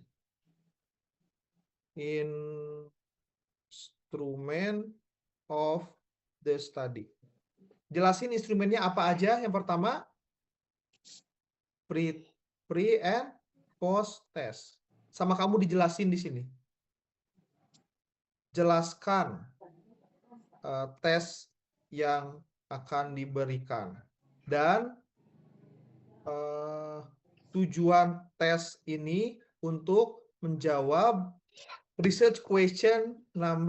Instrumen of the study. Jelasin instrumennya apa aja. Yang pertama, pre and post test. Sama kamu dijelasin di sini. Jelaskan tes yang akan diberikan. Dan tujuan tes ini untuk menjawab research question yang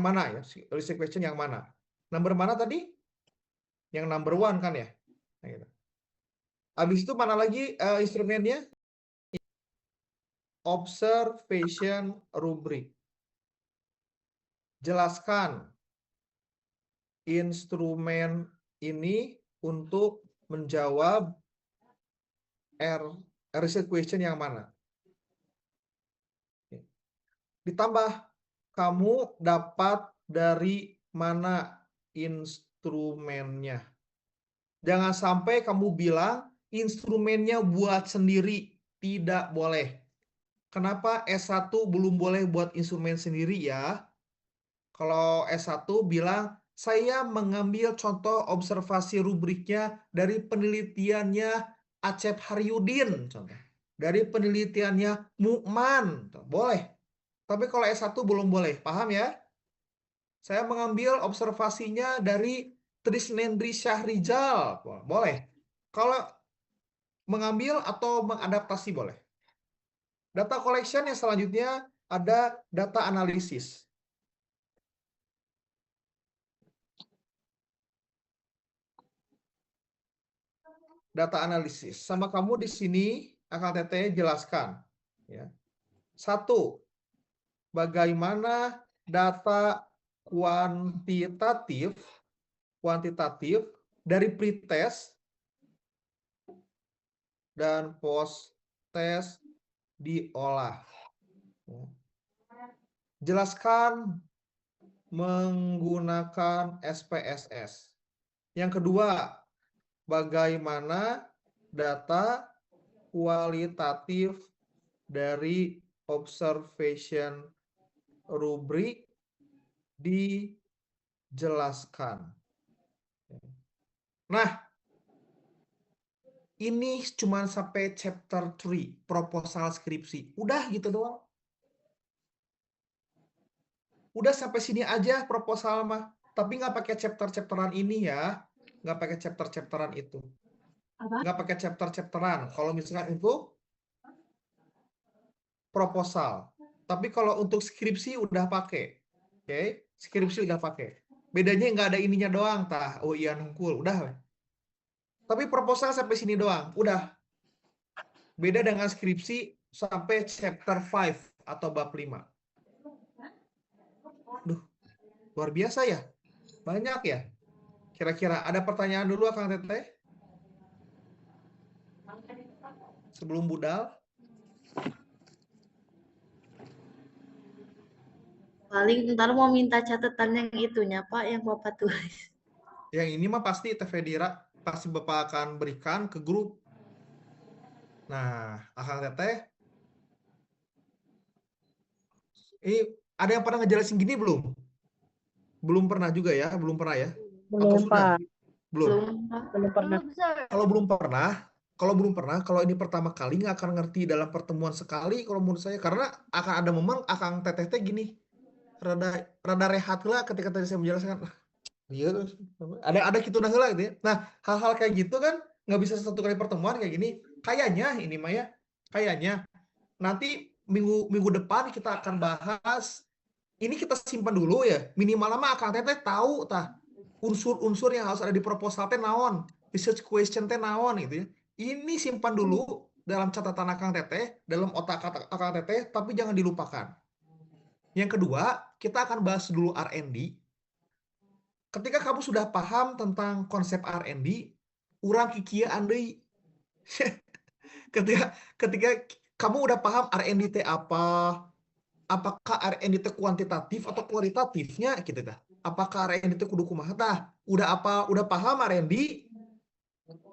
mana ya? Research question yang mana? Number mana tadi? Yang number 1 kan ya? Nah, gitu. Habis itu mana lagi instrumennya? Observation rubric. jelaskan instrumen ini untuk menjawab research question yang mana. Ditambah, kamu dapat dari mana instrumennya. Jangan sampai kamu bilang instrumennya buat sendiri. Tidak boleh. Kenapa S1 belum boleh buat instrumen sendiri ya? Kalau S1 bilang, saya mengambil contoh observasi rubriknya dari penelitiannya Acep Haryudin. Contoh. Dari penelitiannya Mukman. Boleh. Tapi kalau S1 belum boleh. Paham ya? Saya mengambil observasinya dari Trisnendri Syahrizal. Boleh. Kalau mengambil atau mengadaptasi boleh. Data collection yang selanjutnya ada data analisis. Data analisis. Sama kamu di sini Akang Teteh jelaskan. Ya. 1. Bagaimana data kuantitatif dari pretest dan post-test diolah. Jelaskan menggunakan SPSS. Yang kedua, bagaimana data kualitatif dari observation rubrik dijelaskan. Nah, ini cuma sampai chapter 3, proposal skripsi. Udah gitu doang. Udah sampai sini aja proposal mah. Tapi nggak pakai chapter-chapteran ini ya. Nggak pakai chapter-chapteran itu. Nggak pakai chapter-chapteran. Kalau misalkan itu proposal. Tapi kalau untuk skripsi udah pakai. Oke, skripsi udah pakai. Bedanya nggak ada ininya doang, tah. Oh iya nungkul, udah. Tapi proposal sampai sini doang, udah. Beda dengan skripsi sampai chapter 5 atau bab 5. Duh, luar biasa ya. Banyak ya. Kira-kira ada pertanyaan dulu Kang Teteh? Sebelum budal? Paling ntar mau minta catatan yang itunya Pak, yang Bapak tulis. Yang ini mah pasti Teh Fedira pasti Bapak akan berikan ke grup. Nah, Akang Teteh, ini ada yang pernah ngejelasin gini belum? Belum pernah juga ya? Belum pernah ya? Atau Belum, sudah? Pak. Belum. Belum pernah. Kalau belum pernah, kalau ini pertama kali nggak akan ngerti dalam pertemuan sekali kalau menurut saya, karena akan ada momen Akang Teteh gini, rada rehat lah ketika tadi saya menjelaskan. Iya, ada gitu nah heula gitu ya. Nah, hal-hal kayak gitu kan nggak bisa satu kali pertemuan kayak gini. Kayaknya ini mah ya, kayaknya nanti minggu depan kita akan bahas. Ini kita simpan dulu ya. Minimal lama Akang Teteh tahu tah unsur-unsur yang harus ada di proposal teh naon, research question teh naon gitu ya. Ini simpan dulu dalam catatan Akang Teteh, dalam otak Akang Teteh, tapi jangan dilupakan. Yang kedua, kita akan bahas dulu R&D. Ketika kamu sudah paham tentang konsep R&D, urang kikia andai. ketika kamu udah paham R&D teh apa, apakah R&D teh kuantitatif atau kualitatifnya gitu dah. Apakah R&D teh kudu kumaha tah? Udah paham R&D,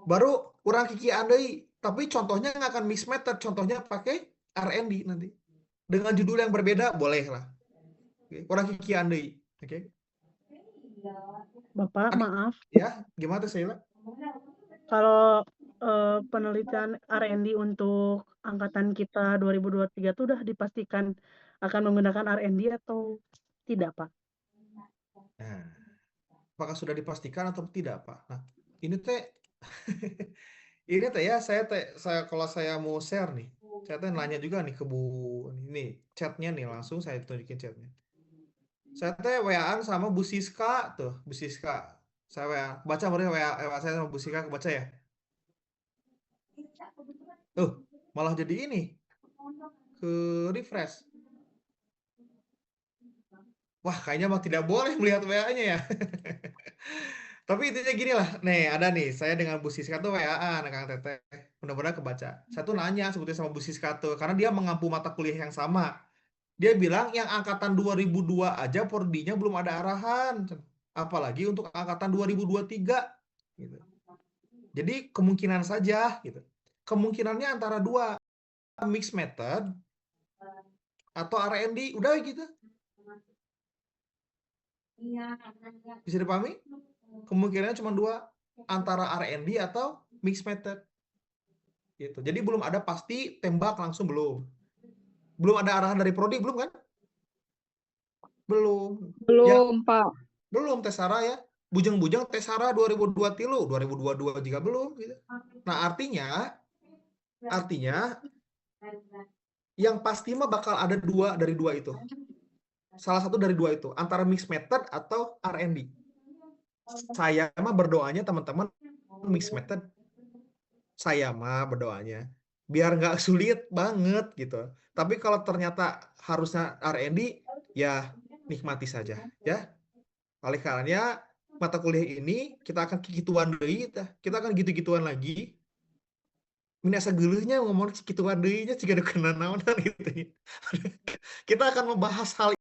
baru urang kikia andai. Tapi contohnya nggak akan mix method, contohnya pakai R&D nanti. Dengan judul yang berbeda boleh lah. Oke. Urang kikia andai. Oke. Bapak, maaf. Ya, gimana tuh Sheila? Kalau penelitian R&D untuk angkatan kita 2023 itu udah dipastikan akan menggunakan R&D atau tidak, Pak? Nah, apakah sudah dipastikan atau tidak, Pak? Nah, ini teh ini teh ya saya kalau saya mau share nih, saya teh nanya juga nih ke Bu ini chatnya nih, langsung saya tunjukin chatnya. Saya teh WA-an sama Bu Siska tuh, Bu Siska. Saya WA, baca baru WA saya sama Bu Siska kebaca ya. Malah jadi ini ke refresh. Wah, kayaknya mah tidak boleh melihat WA-nya ya. Tapi intinya gini lah, nih ada nih, saya dengan Bu Siska tuh WA-an, Kang Teteh. Mudah-mudahan kebaca. Saya tuh nanya sebetulnya sama Bu Siska tuh, karena dia mengampu mata kuliah yang sama. Dia bilang yang angkatan 2002 aja prodinya belum ada arahan. Apalagi untuk angkatan 2023. Gitu. Jadi kemungkinan saja, gitu. Kemungkinannya antara dua, mixed method atau R&D, udah gitu. Bisa dipahami? Kemungkinannya cuma dua, antara R&D atau mixed method. Gitu. Jadi belum ada pasti tembak langsung, belum. Belum ada arahan dari prodi, belum kan? Belum. Ya, Belum, Pak. belum Tesara ya. Bujang-bujang Tesara 2002 tilu, 2022 juga belum gitu. Nah, artinya yang pasti mah bakal ada dua dari dua itu. Salah satu dari dua itu, antara mixed method atau R&D. Saya mah berdoanya teman-teman mixed method. Saya mah berdoanya biar nggak sulit banget gitu. Tapi kalau ternyata harusnya R&D, ya nikmati saja ya. Oleh karenanya mata kuliah ini kita akan kikituan deui tah. Kita akan gitu-gituan lagi. Ini asa geuleuhnya ngomong kikituan deui nya ciga deukeuna naonan gitu. Kita akan membahas hal